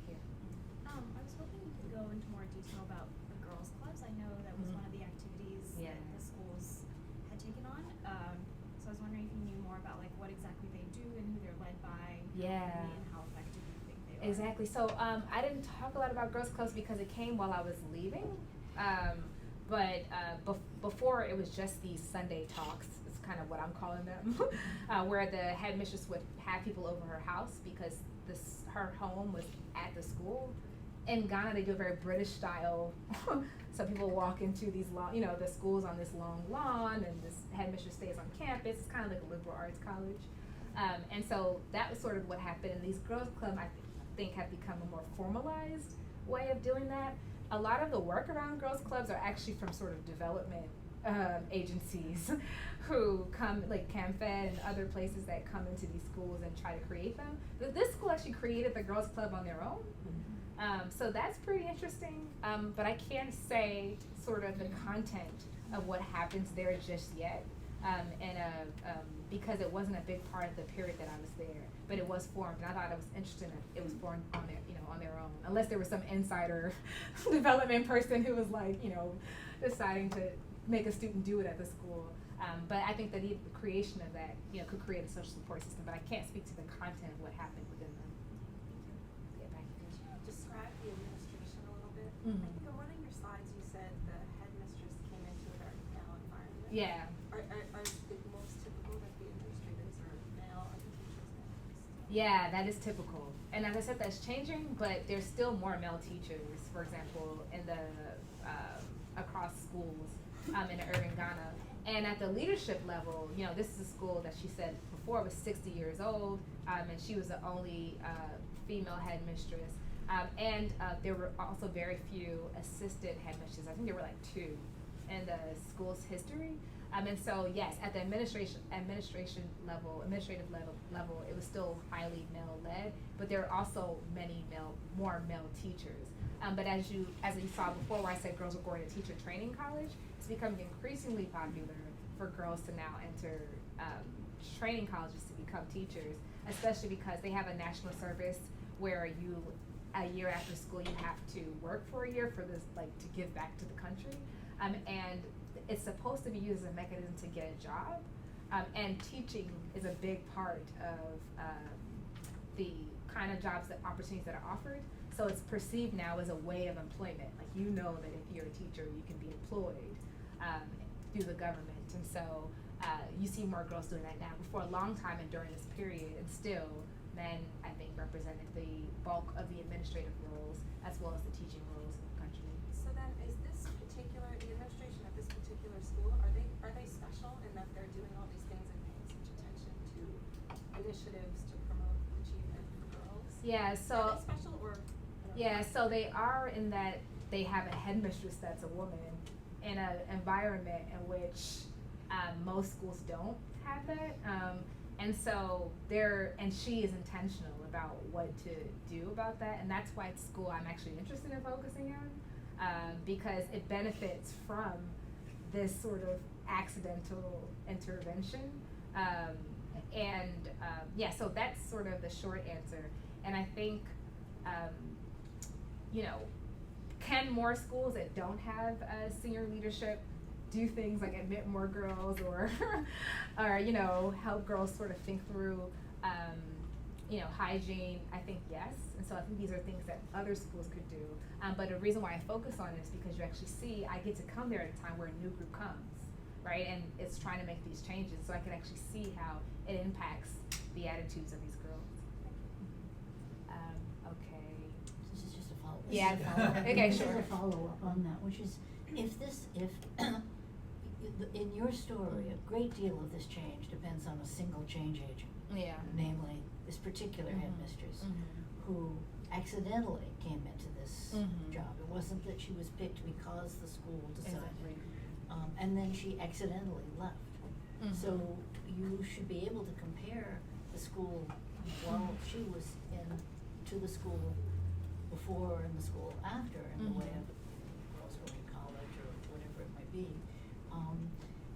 Here. I was hoping you could go into more detail about the girls' clubs. I know that was one of the activities that the schools had taken on. So I was wondering if you knew more about like what exactly they do and who they're led by, and how effective you think they are. Exactly. So I didn't talk a lot about girls' clubs because it came while I was leaving. But before, it was just these Sunday talks, is kind of what I'm calling them, where the headmistress would have people over her house because her home was at the school. In Ghana, they do a very British style. So people walk into these long, the school's on this long lawn, and this headmistress stays on campus. It's kind of like a liberal arts college. And so that was sort of what happened. And these girls' clubs, I think, have become a more formalized way of doing that. A lot of the work around girls' clubs are actually from sort of development agencies who come, like CamFed and other places that come into these schools and try to create them. This school actually created the girls' club on their own. So that's pretty interesting, but I can't say sort of the content of what happens there just yet, because it wasn't a big part of the period that I was there, but it was formed, and I thought it was interesting that it was formed on their, on their own, unless there was some insider development person who was like, deciding to make a student do it at the school. But I think that the creation of that, could create a social support system, but I can't speak to the content of what happened within them. Describe the administration a little bit. Mhm. I think on one of your slides you said the headmistress came into a very male environment. Yeah. Are the most typical that the administrators are male and the teachers male? Yeah, that is typical. And as I said, that's changing, but there's still more male teachers, for example, in the across schools in urban Ghana. And at the leadership level, this is a school that she said before was 60 years old, and she was the only female headmistress. And there were also very few assistant headmistresses. I think there were like 2 in the school's history. And so yes, at the administrative level, it was still highly male led, but there are also more male teachers. But as you saw before, where I said girls were going to teacher training college, it's becoming increasingly popular for girls to now enter training colleges to become teachers, especially because they have a national service where a year after school you have to work for a year for this, like, to give back to the country, and it's supposed to be used as a mechanism to get a job, and teaching is a big part of the kind of jobs, that opportunities that are offered. So it's perceived now as a way of employment. Like, that if you're a teacher, you can be employed through the government. And so you see more girls doing that now. But for a long time and during this period, and still, men, I think, represented the bulk of the administrative roles as well as the teaching roles in the country. So then, is the administration at this particular school, are they special in that they're doing all these things and paying such attention to initiatives to promote achievement for girls? Yeah, Are they special or? Yeah, so they are in that they have a headmistress that's a woman in an environment in which most schools don't have that. And so she is intentional about what to do about that, and that's why at school I'm actually interested in focusing on, because it benefits from this sort of accidental intervention. So that's sort of the short answer. And I think, can more schools that don't have senior leadership do things like admit more girls or help girls sort of think through, hygiene? I think yes. And so I think these are things that other schools could do. But the reason why I focus on it is because you actually see, I get to come there at a time where a new group comes, right? And it's trying to make these changes, so I can actually see how it impacts the attitudes of these girls. Okay. This is just a follow-up. Yeah. Okay, This is sure. a follow-up on that, which is, if in your story, a great deal of this change depends on a single change agent. Yeah. Namely, this particular headmistress who accidentally came into this job. It wasn't that she was picked because the school decided. Exactly. And then she accidentally left. So you should be able to compare the school while she was to the school before and the school after, in the way of girls going to college or whatever it might be.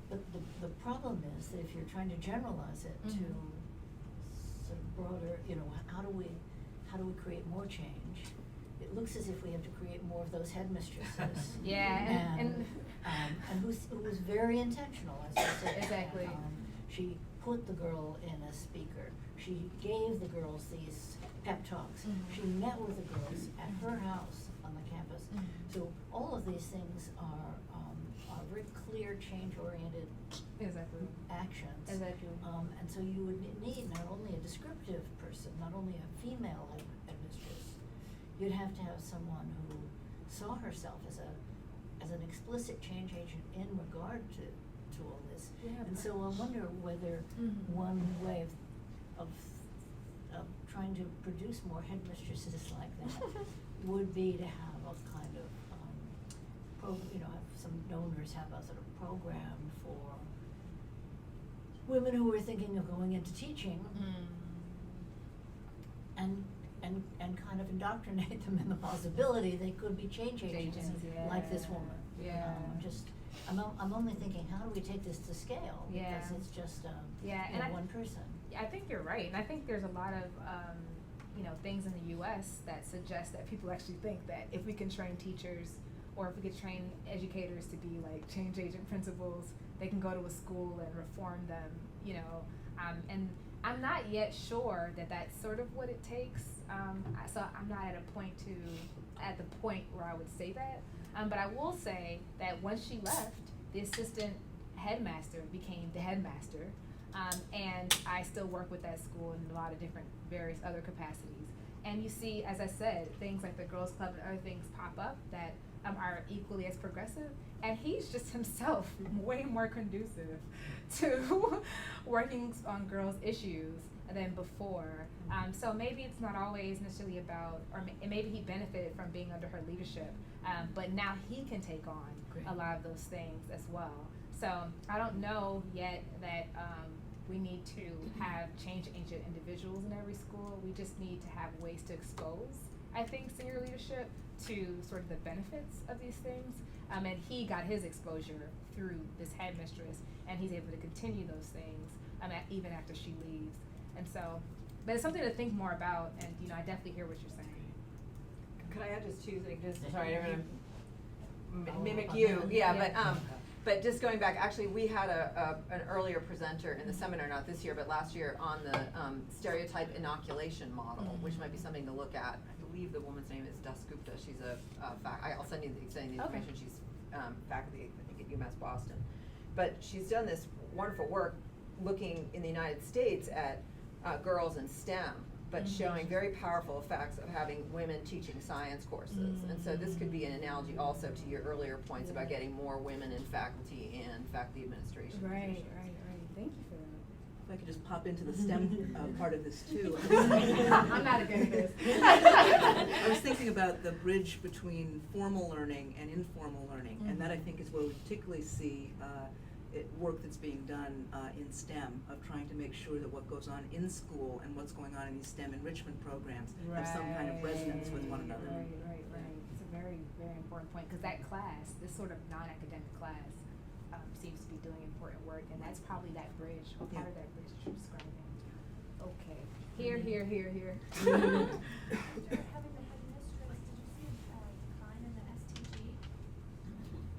But the problem is that if you're trying to generalize it to sort of broader, how do we create more change? It looks as if we have to create more of those headmistresses. Yeah, and who was very intentional, as you said. Exactly. She put the girl in as speaker. She gave the girls these pep talks. She met with the girls at her house on the campus. So all of these things are very clear, change-oriented actions. Exactly. And so you would need not only a descriptive person, not only a female headmistress, you'd have to have someone who saw herself as an explicit change agent in regard to all this. Yeah, and so I wonder whether one way of trying to produce more headmistresses like that would be to have a kind of, have some donors have a sort of program for women who are thinking of going into teaching. And kind of indoctrinate them in the possibility they could be change agents like this woman. Yeah. I'm only thinking, how do we take this to scale? Yeah. Because it's just and one person. I think you're right, and I think there's a lot of things in the U.S. that suggest that people actually think that if we can train teachers or if we could train educators to be like change agent principals, they can go to a school and reform them, and I'm not yet sure that that's sort of what it takes. So I'm not at the point where I would say that. But I will say that once she left, the assistant headmaster became the headmaster. And I still work with that school in a lot of different various other capacities. And you see, as I said, things like the Girls Club and other things pop up that are equally as progressive. And he's just himself way more conducive to working on girls' issues than before. So maybe it's not always necessarily about, maybe he benefited from being under her leadership, but now he can take on a lot of those things as well. So I don't know yet that we need to have change agent individuals in every school. We just need to have ways to expose, I think, senior leadership to sort of the benefits of these things. And he got his exposure through this headmistress, and he's able to continue those things even after she leaves. And so, but it's something to think more about, and I definitely hear what you're saying. Could I add just two things? Sorry, I didn't want to mimic you. But just going back, actually, we had an earlier presenter in the seminar, not this year, but last year, on the stereotype inoculation model, which might be something to look at. I believe the woman's name is Das Gupta. She's I'll send you the information. She's faculty, I think, at UMass Boston. But she's done this wonderful work looking in the United States at girls in STEM, but showing very powerful effects of having women teaching science courses. And so this could be an analogy also to your earlier points about getting more women in faculty and faculty administration. Right. Thank you for that. If I could just pop into the STEM part of this too. I'm not good at this. I was thinking about the bridge between formal learning and informal learning, and that I think is where we particularly see work that's being done in STEM, of trying to make sure that what goes on in school and what's going on in these STEM enrichment programs have some kind of resonance with one another. Right. It's a very, very important point, because that class, this sort of non-academic class, seems to be doing important work, and that's probably that bridge, or part of that bridge that you're describing. Okay. Here. Having the headmistress, did you see a decline in the STG?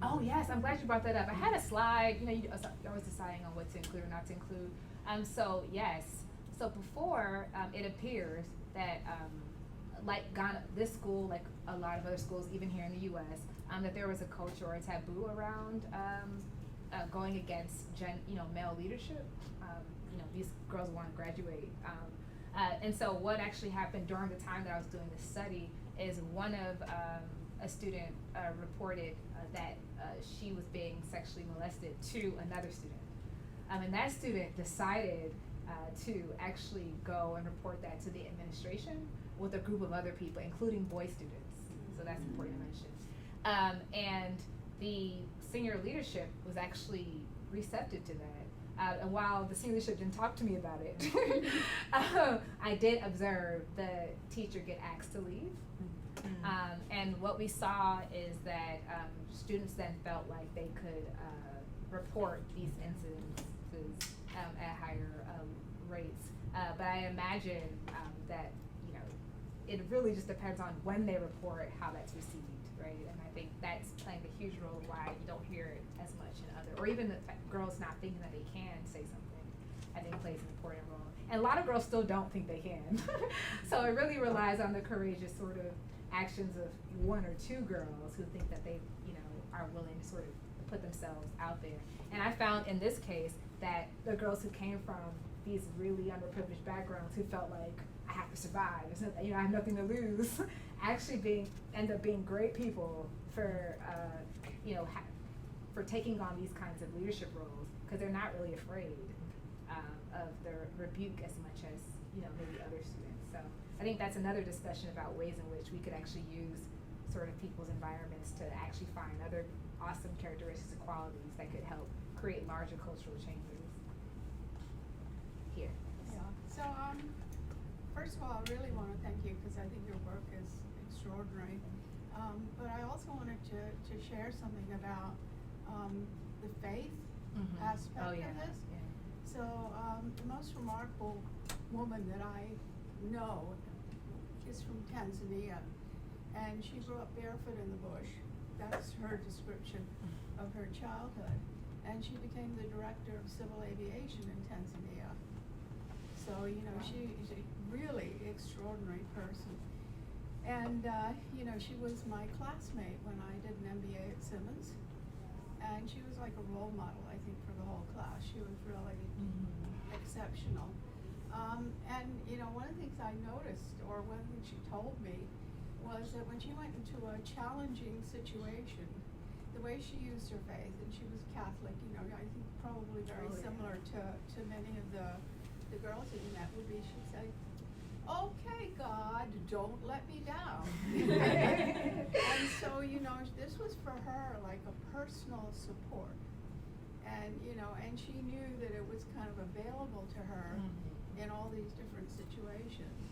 Oh yes, I'm glad you brought that up. I had a slide. You're always deciding on what to include or not to include. So yes. So before, it appears that like Ghana, this school, like a lot of other schools, even here in the U.S., that there was a culture or a taboo around going against male leadership. These girls want to graduate. And so what actually happened during the time that I was doing this study is one of a student reported that she was being sexually molested to another student. And that student decided to actually go and report that to the administration with a group of other people, including boy students. So that's important to mention. And the senior leadership was actually receptive to that. And while the senior leadership didn't talk to me about it, I did observe the teacher get asked to leave. And what we saw is that students then felt like they could report these incidences at higher rates. But I imagine that it really just depends on when they report how that's received, right? And I think that's playing a huge role why you don't hear it as much in other, or even the girls not thinking that they can say something, I think plays an important role. And a lot of girls still don't think they can. So it really relies on the courageous sort of actions of one or two girls who think that they, are willing to sort of put themselves out there. And I found in this case that the girls who came from these really underprivileged backgrounds, who felt like, I have to survive, it's not, I have nothing to lose, actually end up being great people for, for taking on these kinds of leadership roles, because they're not really afraid. of the rebuke as much as, you know, maybe other students. So I think that's another discussion about ways in which we could actually use sort of people's environments to actually find other awesome characteristics and qualities that could help create larger cultural changes. Here. Yeah. So, first of all, I really want to thank you because I think your work is extraordinary. But I also wanted to share something about the faith aspect of this. Yeah. So, the most remarkable woman that I know is from Tanzania, and she grew up barefoot in the bush. That's her description of her childhood. And she became the director of civil aviation in Tanzania. So, you know, she's a really extraordinary person. And, you know, she was my classmate when I did an MBA at Simmons. And she was like a role model, I think, for the whole class. She was really exceptional. And, you know, one of the things I noticed, or one of the things she told me, was that when she went into a challenging situation, the way she used her faith, and she was Catholic, you know, I think probably very similar to many of the girls that you met, would be she'd say, "Okay, God, don't let me down." And so, you know, this was for her like a personal support. And, you know, and she knew that it was kind of available to her in all these different situations.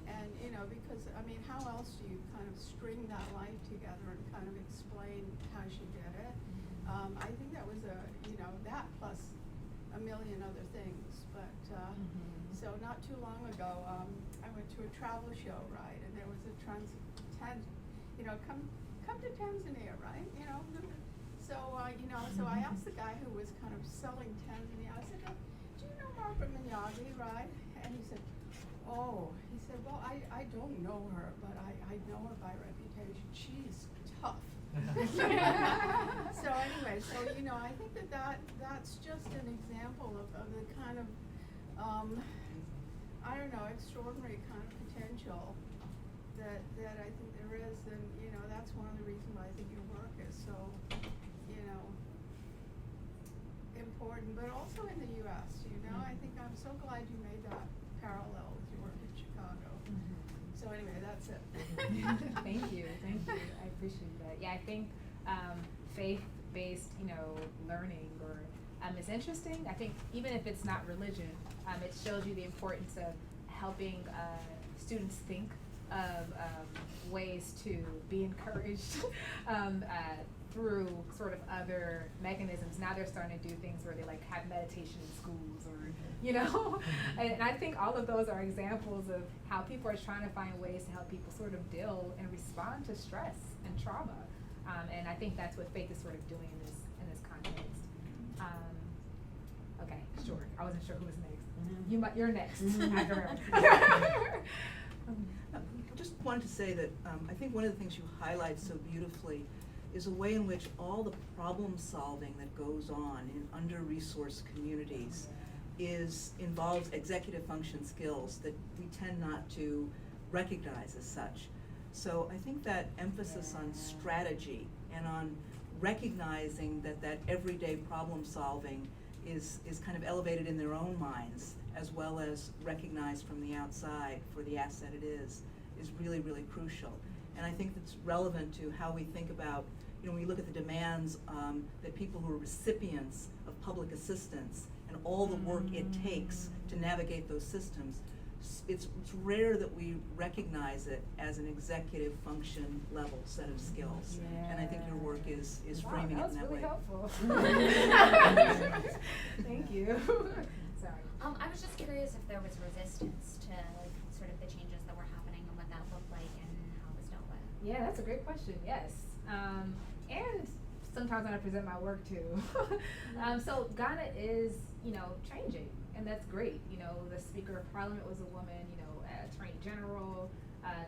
And, you know, because, I mean, how else do you kind of string that life together and kind of explain how she did it? I think that was you know, that plus a million other things. But, so not too long ago, I went to a travel show, right? And there was a you know, come to Tanzania, right? You know, so, you know, so I asked the guy who was kind of selling Tanzania, I said, "Do you know Margaret Manyagi, right?" And he said, "Oh," he said, "well, I don't know her, but I know her by reputation. She's tough." So anyway, so, you know, I think that's just an example of the kind of, I don't know, extraordinary kind of potential that I think there is. And, you know, that's one of the reasons why I think your work is so, you know, important, but also in the U.S., you know, I think I'm so glad you made that parallel with your work in Chicago. So anyway, that's it. Thank you. I appreciate that. Yeah, I think faith-based, you know, learning or is interesting. I think even if it's not religion, it shows you the importance of helping students think of ways to be encouraged through sort of other mechanisms. Now they're starting to do things where they like have meditation in schools, or, you know, and I think all of those are examples of how people are trying to find ways to help people sort of deal and respond to stress and trauma. And I think that's what faith is sort of doing in this context. Okay, sure. I wasn't sure who was next. You're next. Just wanted to say that I think one of the things you highlight so beautifully is a way in which all the problem solving that goes on in under-resourced communities involves executive function skills that we tend not to recognize as such. So I think that emphasis on strategy and on recognizing that everyday problem solving is kind of elevated in their own minds, as well as recognized from the outside for the asset it is really, really crucial. And I think that's relevant to how we think about, you know, when we look at the demands that people who are recipients of public assistance and all the work it takes to navigate those systems, it's rare that we recognize it as an executive function level set of skills. Yeah. And I think your work is framing it in that way. That was really helpful. Thank you. Sorry. I was just curious if there was resistance to like sort of the changes that were happening and what that looked like and how it was dealt with. Yeah, that's a great question. Yes. And sometimes when I present my work too. So Ghana is, you know, changing, and that's great. You know, the Speaker of Parliament was a woman, you know, Attorney General,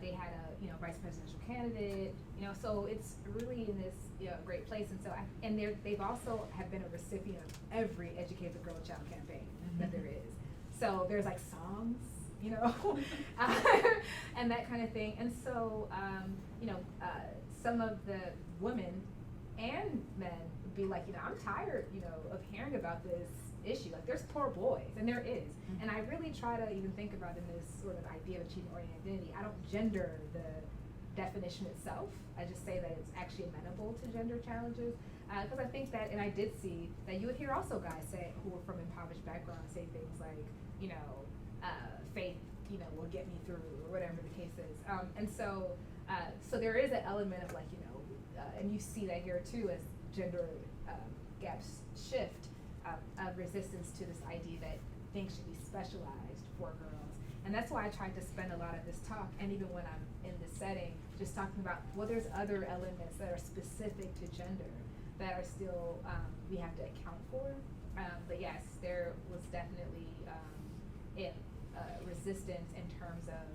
they had a, you know, vice presidential candidate, you know, so it's really in this, you know, great place. And so, they've also have been a recipient of every Educate the Girl Child campaign that there is. So there's like songs, you know, and that kind of thing. And so, you know, some of the women and men would be like, you know, I'm tired, you know, of hearing about this, issue. Like there's poor boys, and there is. And I really try to even think about in this sort of idea of achievement-oriented identity, I don't gender the definition itself. I just say that it's actually amenable to gender challenges. Because I think that, and I did see that you would hear also guys say, who are from impoverished backgrounds, say things like, you know, faith, you know, will get me through, or whatever the case is. And so, so there is an element of like, you know, and you see that here too as gender gaps shift, of resistance to this idea that things should be specialized for girls. And that's why I tried to spend a lot of this talk, and even when I'm in this setting, just talking about, well, there's other elements that are specific to gender that are still, we have to account for. But yes, there was definitely resistance in terms of,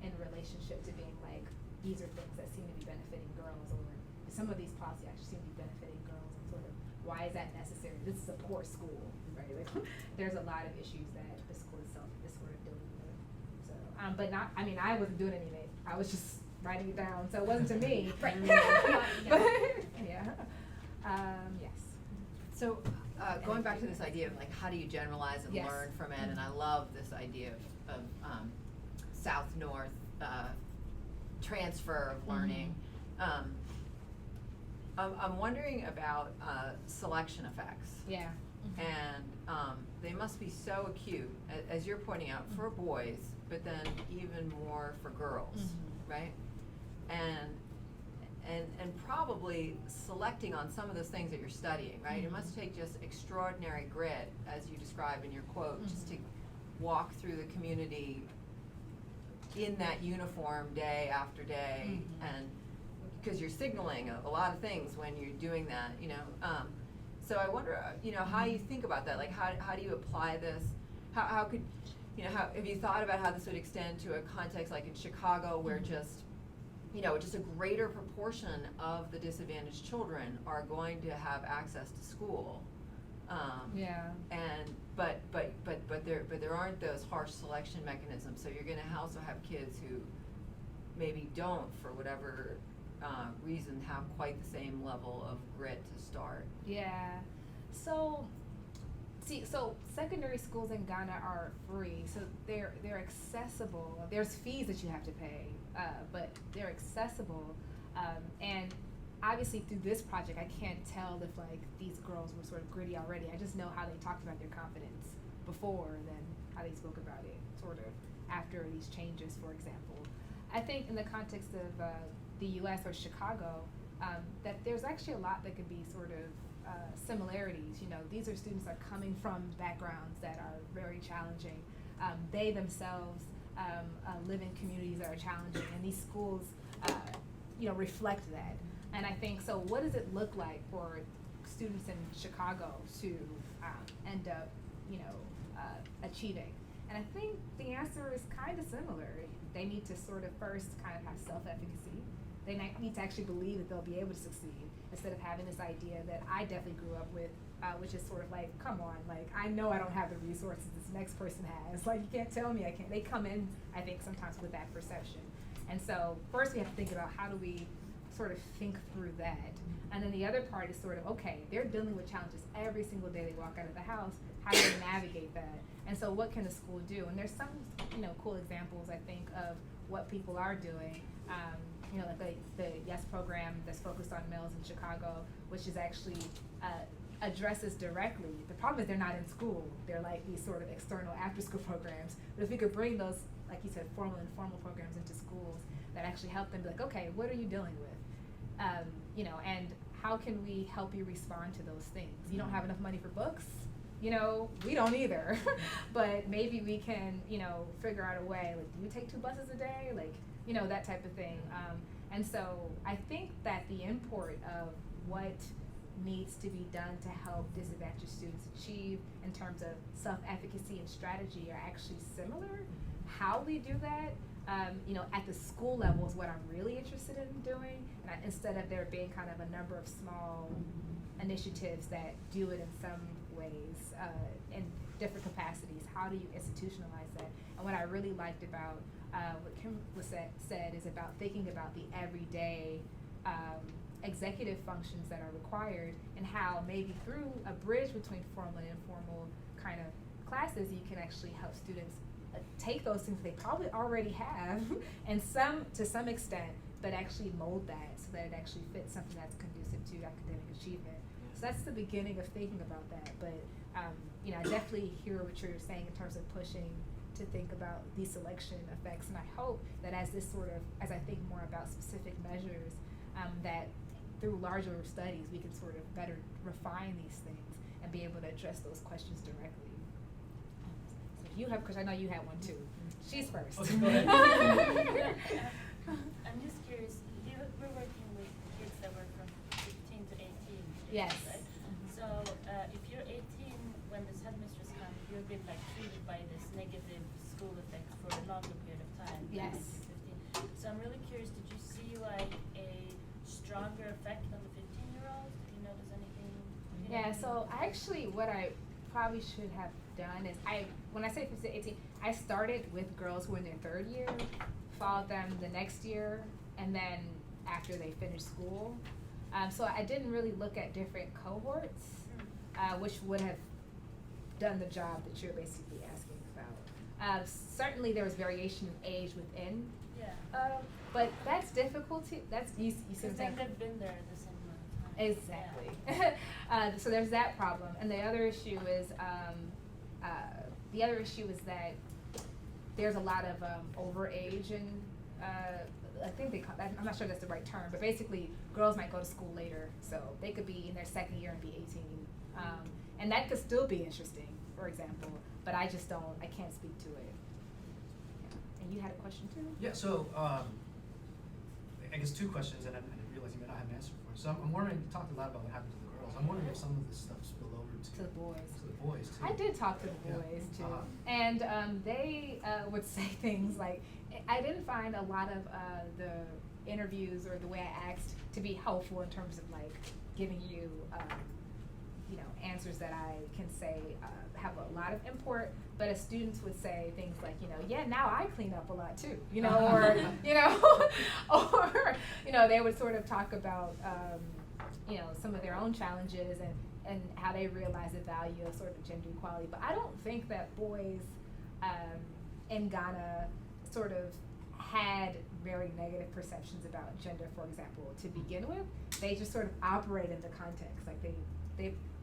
in relationship to being like, these are things that seem to be benefiting girls, or some of these policies actually seem to be benefiting girls, and sort of, why is that necessary? This is a poor school, right? Like, there's a lot of issues that the school itself is sort of dealing with. So, but not, I mean, I wasn't doing anything. I was just writing it down, so it wasn't to me. Right. But, yeah. Yes. So, going back to this idea of like, how do you generalize and Yes. learn from it? And I love this idea of south-north transfer of learning. I'm wondering about selection effects. Yeah. And they must be so acute, as you're pointing out, for boys, but then even more for girls, right? And probably selecting on some of those things that you're studying, right? It must take just extraordinary grit, as you describe in your quote, just to walk through the community in that uniform day after day, and because you're signaling a lot of things when you're doing that, you know. So I wonder, you know, how you think about that. Like, how do you apply this? How could, you know, have you thought about how this would extend to a context like in Chicago, where just, you know, just a greater proportion of the disadvantaged children are going to have access to school. Yeah. And but there aren't those harsh selection mechanisms. So you're going to also have kids who maybe don't, for whatever reason, have quite the same level of grit to start. Yeah. So, see, so secondary schools in Ghana are free, so they're accessible. There's fees that you have to pay, but they're accessible. And obviously through this project, I can't tell if like these girls were sort of gritty already. I just know how they talked about their confidence before, and then how they spoke about it sort of after these changes, for example. I think in the context of the U.S. or Chicago, that there's actually a lot that could be sort of similarities. You know, these are students that are coming from backgrounds that are very challenging. They themselves live in communities that are challenging, and these schools, you know, reflect that. And I think, so what does it look like for students in Chicago to end up, you know, achieving? And I think the answer is kind of similar. They need to sort of first kind of have self-efficacy. They need to actually believe that they'll be able to succeed, instead of having this idea that I definitely grew up with, which is sort of like, come on, like, I know I don't have the resources this next person has. Like, you can't tell me I can't. They come in, I think, sometimes with that perception. And so first we have to think about, how do we sort of think through that? And then the other part is sort of, okay, they're dealing with challenges every single day they walk out of the house. How do they navigate that? And so what can the school do? And there's some, you know, cool examples, I think, of what people are doing. You know, like the YES program that's focused on males in Chicago, which is actually addresses directly. The problem is they're not in school. They're like these sort of external after-school programs. But if we could bring those, like you said, formal and informal programs into schools that actually help them be like, okay, what are you dealing with? You know, and how can we help you respond to those things? You don't have enough money for books? You know, we don't either. But maybe we can, you know, figure out a way, like, do you take 2 buses a day? Like, you know, that type of thing. And so I think that the import of what needs to be done to help disadvantaged students achieve in terms of self-efficacy and strategy are actually similar. How we do that, you know, at the school level is what I'm really interested in doing. And instead of there being kind of a number of small initiatives that do it in some ways, in different capacities, how do you institutionalize that? And what I really liked about what Kim said is about thinking about the everyday executive functions that are required, and how maybe through a bridge between formal and informal kind of classes, you can actually help students take those things they probably already have, and to some extent, but actually mold that so that it actually fits something that's conducive to academic achievement. So that's the beginning of thinking about that. But you know, I definitely hear what you're saying in terms of pushing to think about these selection effects, and I hope that as I think more about specific measures, that through larger studies we can sort of better refine these things and be able to address those questions directly. So if you have, because I know you had one too. She's first. Okay, go ahead. I'm just curious, we're working with kids that were from 15 to 18. Yes. Right? So if you're 18, when this headmistress comes, you've been like treated by this negative school effect for a longer period of time. Yes. 15. So I'm really curious, did you see like a stronger effect on the 15-year-olds? Did you notice anything? Yeah, so what I probably should have done is when I say 15 to 18, I started with girls who were in their third year, followed them the next year, and then after they finished school. So I didn't really look at different cohorts, which would have done the job that you're basically asking about. Certainly there was variation in age within, but that's difficulty. That's you see what I'm saying? They've been there the same amount of time. Exactly. Yeah. So there's that problem, and the other issue is that there's a lot of overage and I think they call that, I'm not sure that's the right term, but basically girls might go to school later, so they could be in their second year and be 18, and that could still be interesting, for example, but I can't speak to it. Yeah. And you had a question too? Yeah, so I guess two questions, and I realize you may not have an answer for it. So I'm wondering, you talked a lot about what happened to the girls. I'm wondering if some of this stuff spill over to the boys. To the boys too. I did talk to the boys too, and they would say things like, I didn't find a lot of the interviews or the way I asked to be helpful in terms of like giving you, answers that I can say have a lot of import. But as students would say things like, yeah, now I clean up a lot too, or or they would sort of talk about some of their own challenges and how they realize the value of sort of gender equality. But I don't think that boys in Ghana sort of had very negative perceptions about gender, for example, to begin with. They just sort of operate in the context, like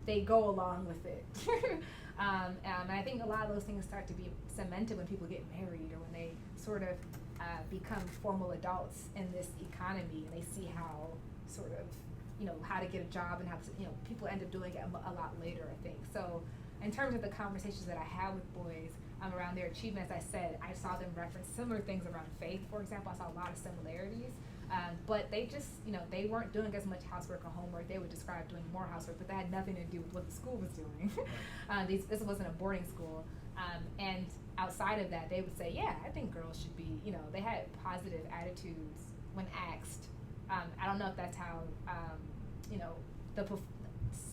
they go along with it. And I think a lot of those things start to be cemented when people get married or when they sort of become formal adults in this economy, and they see how sort of, how to get a job and how to, people end up doing it a lot later, I think. So in terms of the conversations that I had with boys around their achievements, I said I saw them reference similar things around faith, for example. I saw a lot of similarities, but they just, they weren't doing as much housework or homework. They would describe doing more housework, but that had nothing to do with what the school was doing. This wasn't a boarding school. And outside of that, they would say, yeah, I think girls should be, they had positive attitudes when asked. I don't know if that's how,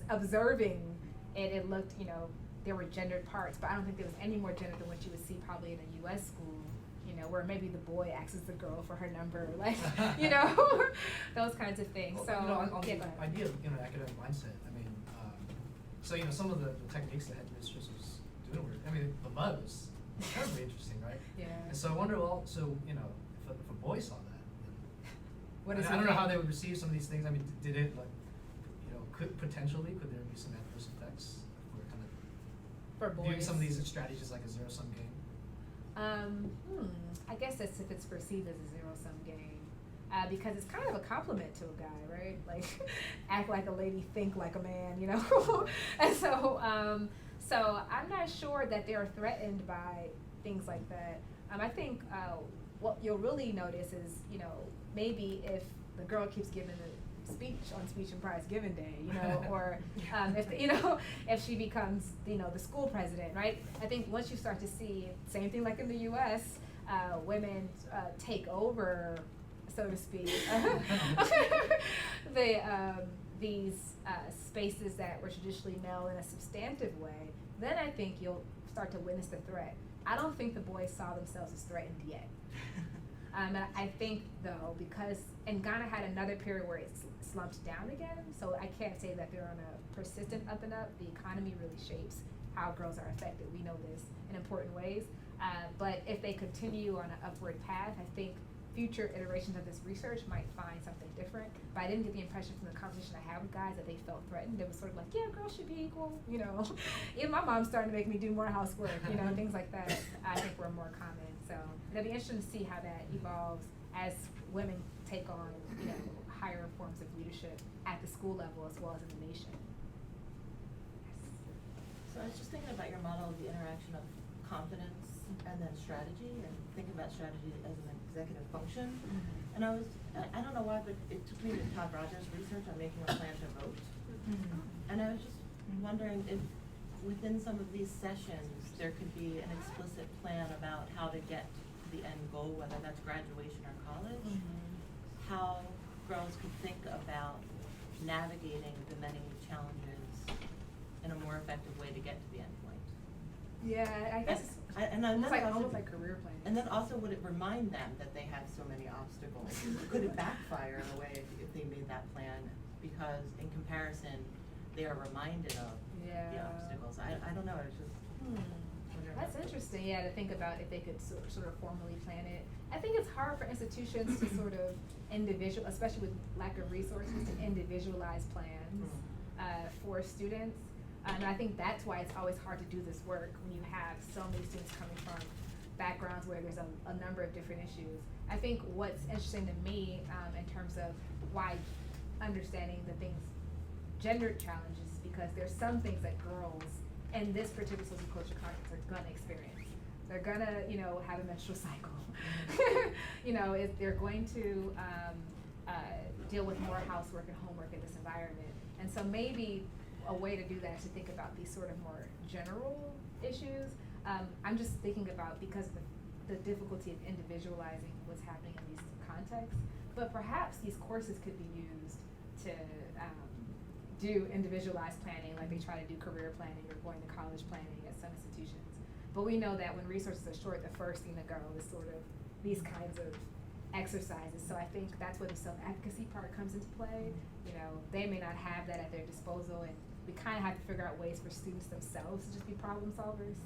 observing it looked, there were gendered parts, but I don't think there was any more gendered than what you would see probably in a U.S. school, where maybe the boy asks the girl for her number, like, those kinds of things. Well, so, on the idea of academic mindset, I mean, so some of the techniques that headmistress was doing were, the mud was incredibly interesting, right? Yeah. And so I wonder, well, so if a boy saw that, then I don't know how they would receive some of these things. I mean, did it could there be some adverse effects if we're kind of for boys viewing some of these strategies like a zero-sum game? I guess that's if it's perceived as a zero-sum game, because it's kind of a compliment to a guy, right? Like, act like a lady, think like a man, And so I'm not sure that they're threatened by things like that. I think what you'll really notice is, maybe if the girl keeps giving the speech on Speech and Prize Giving Day, or if she becomes, the school president, right? I think once you start to see, same thing like in the U.S., women take over, so to speak, these spaces that were traditionally male in a substantive way, then I think you'll start to witness the threat. I don't think the boys saw themselves as threatened yet. And I think, though, because, and Ghana had another period where it slumped down again. So I can't say that they're on a persistent up and up. The economy really shapes how girls are affected. We know this in important ways. But if they continue on an upward path, I think future iterations of this research might find something different. But I didn't get the impression from the conversation I had with guys that they felt threatened. It was sort of like, yeah, girls should be equal, you know. Even my mom's starting to make me do more housework, you know, things like that. I think were more common. So it'll be interesting to see how that evolves as women take on, you know, higher forms of leadership at the school level as well as in the nation. So I was just thinking about your model of the interaction of confidence and then strategy, and thinking about strategy as an executive function. Mm-hmm. And I don't know why, but it took me to Todd Rogers' research on making a plan to vote. Mm-hmm. And I was just wondering if within some of these sessions, there could be an explicit plan about how to get to the end goal, whether that's graduation or college, how girls could think about navigating the many challenges in a more effective way to get to the end point. Yeah, I guess almost like career planning. And then also, would it remind them that they have so many obstacles? Could it backfire in a way if they made that plan? Because in comparison, they are reminded of the obstacles. I don't know, it's just. That's interesting, yeah, to think about if they could sort of formally plan it. I think it's hard for institutions to sort of especially with lack of resources, to individualize plans for students. And I think that's why it's always hard to do this work when you have so many students coming from backgrounds where there's a number of different issues. I think what's interesting to me in terms of why understanding the things, gender challenges, because there's some things that girls in this particular socio-cultural context are gonna experience. They're gonna, you know, have a menstrual cycle. You know, they're going to deal with more housework and homework in this environment. And so maybe a way to do that is to think about these sort of more general issues. I'm just thinking about, because of the difficulty of individualizing what's happening in these contexts, but perhaps these courses could be used to do individualized planning, like they try to do career planning or going to college planning at some institutions. But we know that when resources are short, the first thing to go is sort of these kinds of exercises. So I think that's where the self-advocacy part comes into play. You know, they may not have that at their disposal, and we kind of have to figure out ways for students themselves to just be problem solvers,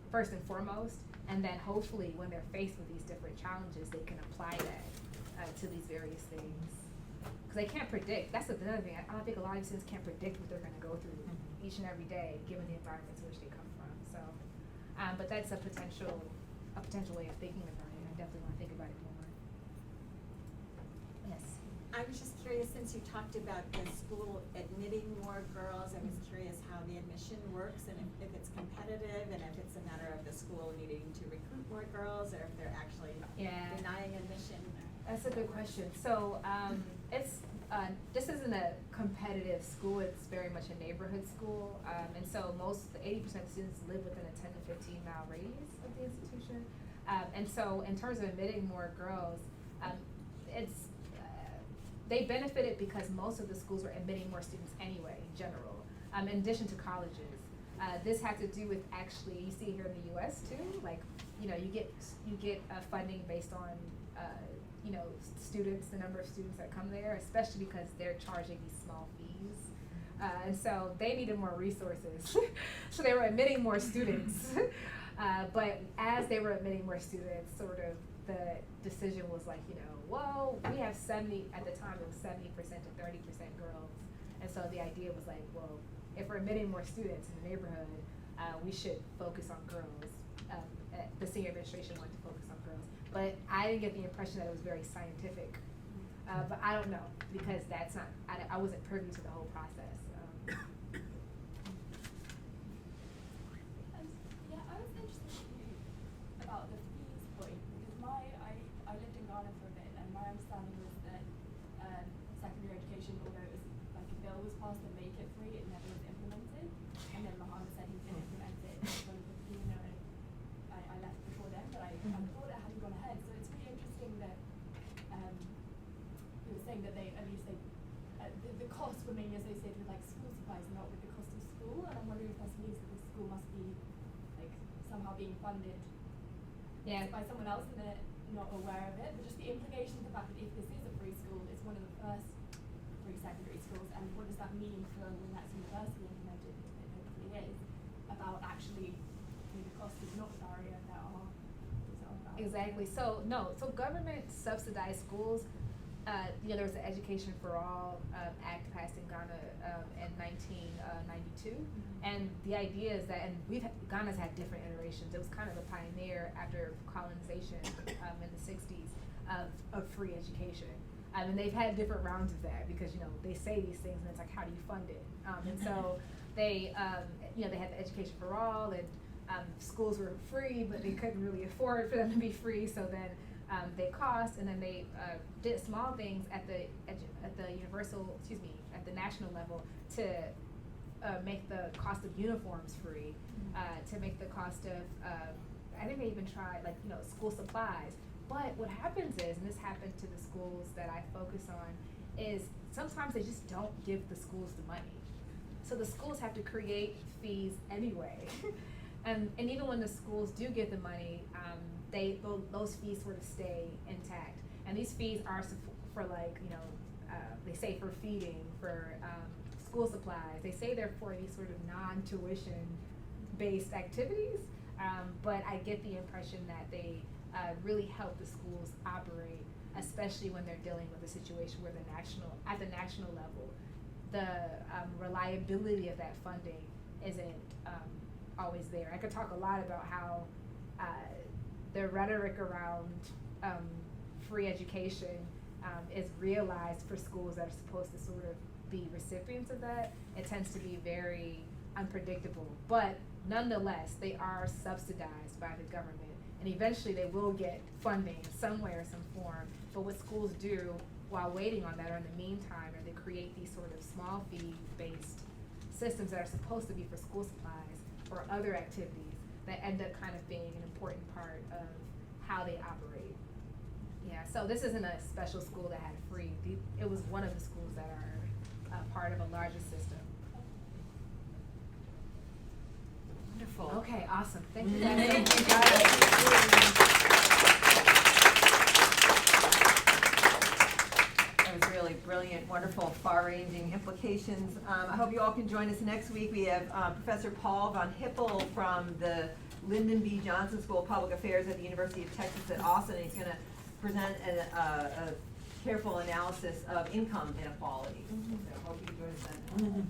first and foremost, and then hopefully when they're faced with these different challenges, they can apply that to these various things. Because they can't predict. That's another thing. I don't think a lot of students can't predict what they're going to go through each and every day, given the environments in which they come from. So, but that's a potential way of thinking about it. I definitely want to think about it more. Yes. I was just curious, since you talked about the school admitting more girls, I was curious how the admission works, and if it's competitive, and if it's a matter of the school needing to recruit more girls, or if they're actually denying admission. That's a good question. So this isn't a competitive school. It's very much a neighborhood school, and so 80% of students live within a 10 to 15 mile radius of the institution. And so in terms of admitting more girls, they benefited because most of the schools were admitting more students anyway, in general, in addition to colleges. This had to do with, actually, you see here in the U.S. too, like, you know, you get funding based on you know, students, the number of students that come there, especially because they're charging these small fees. And so they needed more resources. So they were admitting more students. But as they were admitting more students, sort of the decision was like, you know, well, we have 70, at the time it was 70% to 30% girls. And so the idea was like, well, if we're admitting more students in the neighborhood, we should focus on girls. The senior administration wanted to focus on girls. But I didn't get the impression that it was very scientific. But I don't know, because that's not, I wasn't privy to the whole process. Yeah, I was interested about the fees point, because I lived in Ghana for a bit, and my understanding was that secondary education, although it was like a bill was passed to make it free, it never was implemented. And then Mohammed said he's going to implement it in 2015, and I left before then, but I thought it hadn't gone ahead. So it's really interesting that you were saying that the costs were mainly associated with like school supplies, not with the cost of school. And I'm wondering if this means that the school must be like somehow being funded by someone else and they're not aware of it. But just the implication of the fact that if this is a free school, it's one of the first schools, and what does that mean for when that's universally implemented, if it hopefully is, about actually the costs is not the barrier that are Exactly. So government subsidized schools. There was the Education for All Act passed in Ghana in 1992, and the idea is that, and Ghana's had different iterations. It was kind of a pioneer after colonization in the 60s of free education, and they've had different rounds of that because they say these things, and it's like, how do you fund it? And so they they had the Education for All, and schools were free, but they couldn't really afford for them to be free, so then they cost, and then they did small things at the national level to make the cost of uniforms free, to make the cost of I think they even tried school supplies. But what happens is, and this happened to the schools that I focus on, is sometimes they just don't give the schools the money, so the schools have to create fees anyway. And even when the schools do get the money, those fees sort of stay intact. And these fees are for they say for feeding, for school supplies. They say they're for these sort of non-tuition based activities. But I get the impression that they really help the schools operate, especially when they're dealing with a situation where at the national level, the reliability of that funding isn't always there. I could talk a lot about how the rhetoric around free education is realized for schools that are supposed to sort of be recipients of that. It tends to be very unpredictable, but nonetheless, they are subsidized by the government, and eventually they will get funding in some way or some form. But what schools do while waiting on that, or in the meantime, are they create these sort of small fee-based systems that are supposed to be for school supplies or other activities that end up kind of being an important part of how they operate. Yeah, so this isn't a special school that had free. It was one of the schools that are part of a larger system. Wonderful. Okay, awesome. Thank you guys. Thank you guys. That was really brilliant, wonderful, far-ranging implications. I hope you all can join us next week. We have Professor Paul von Hippel from the Lyndon B. Johnson School of Public Affairs at the University of Texas at Austin. He's going to present a careful analysis of income inequality. So I hope you join us then.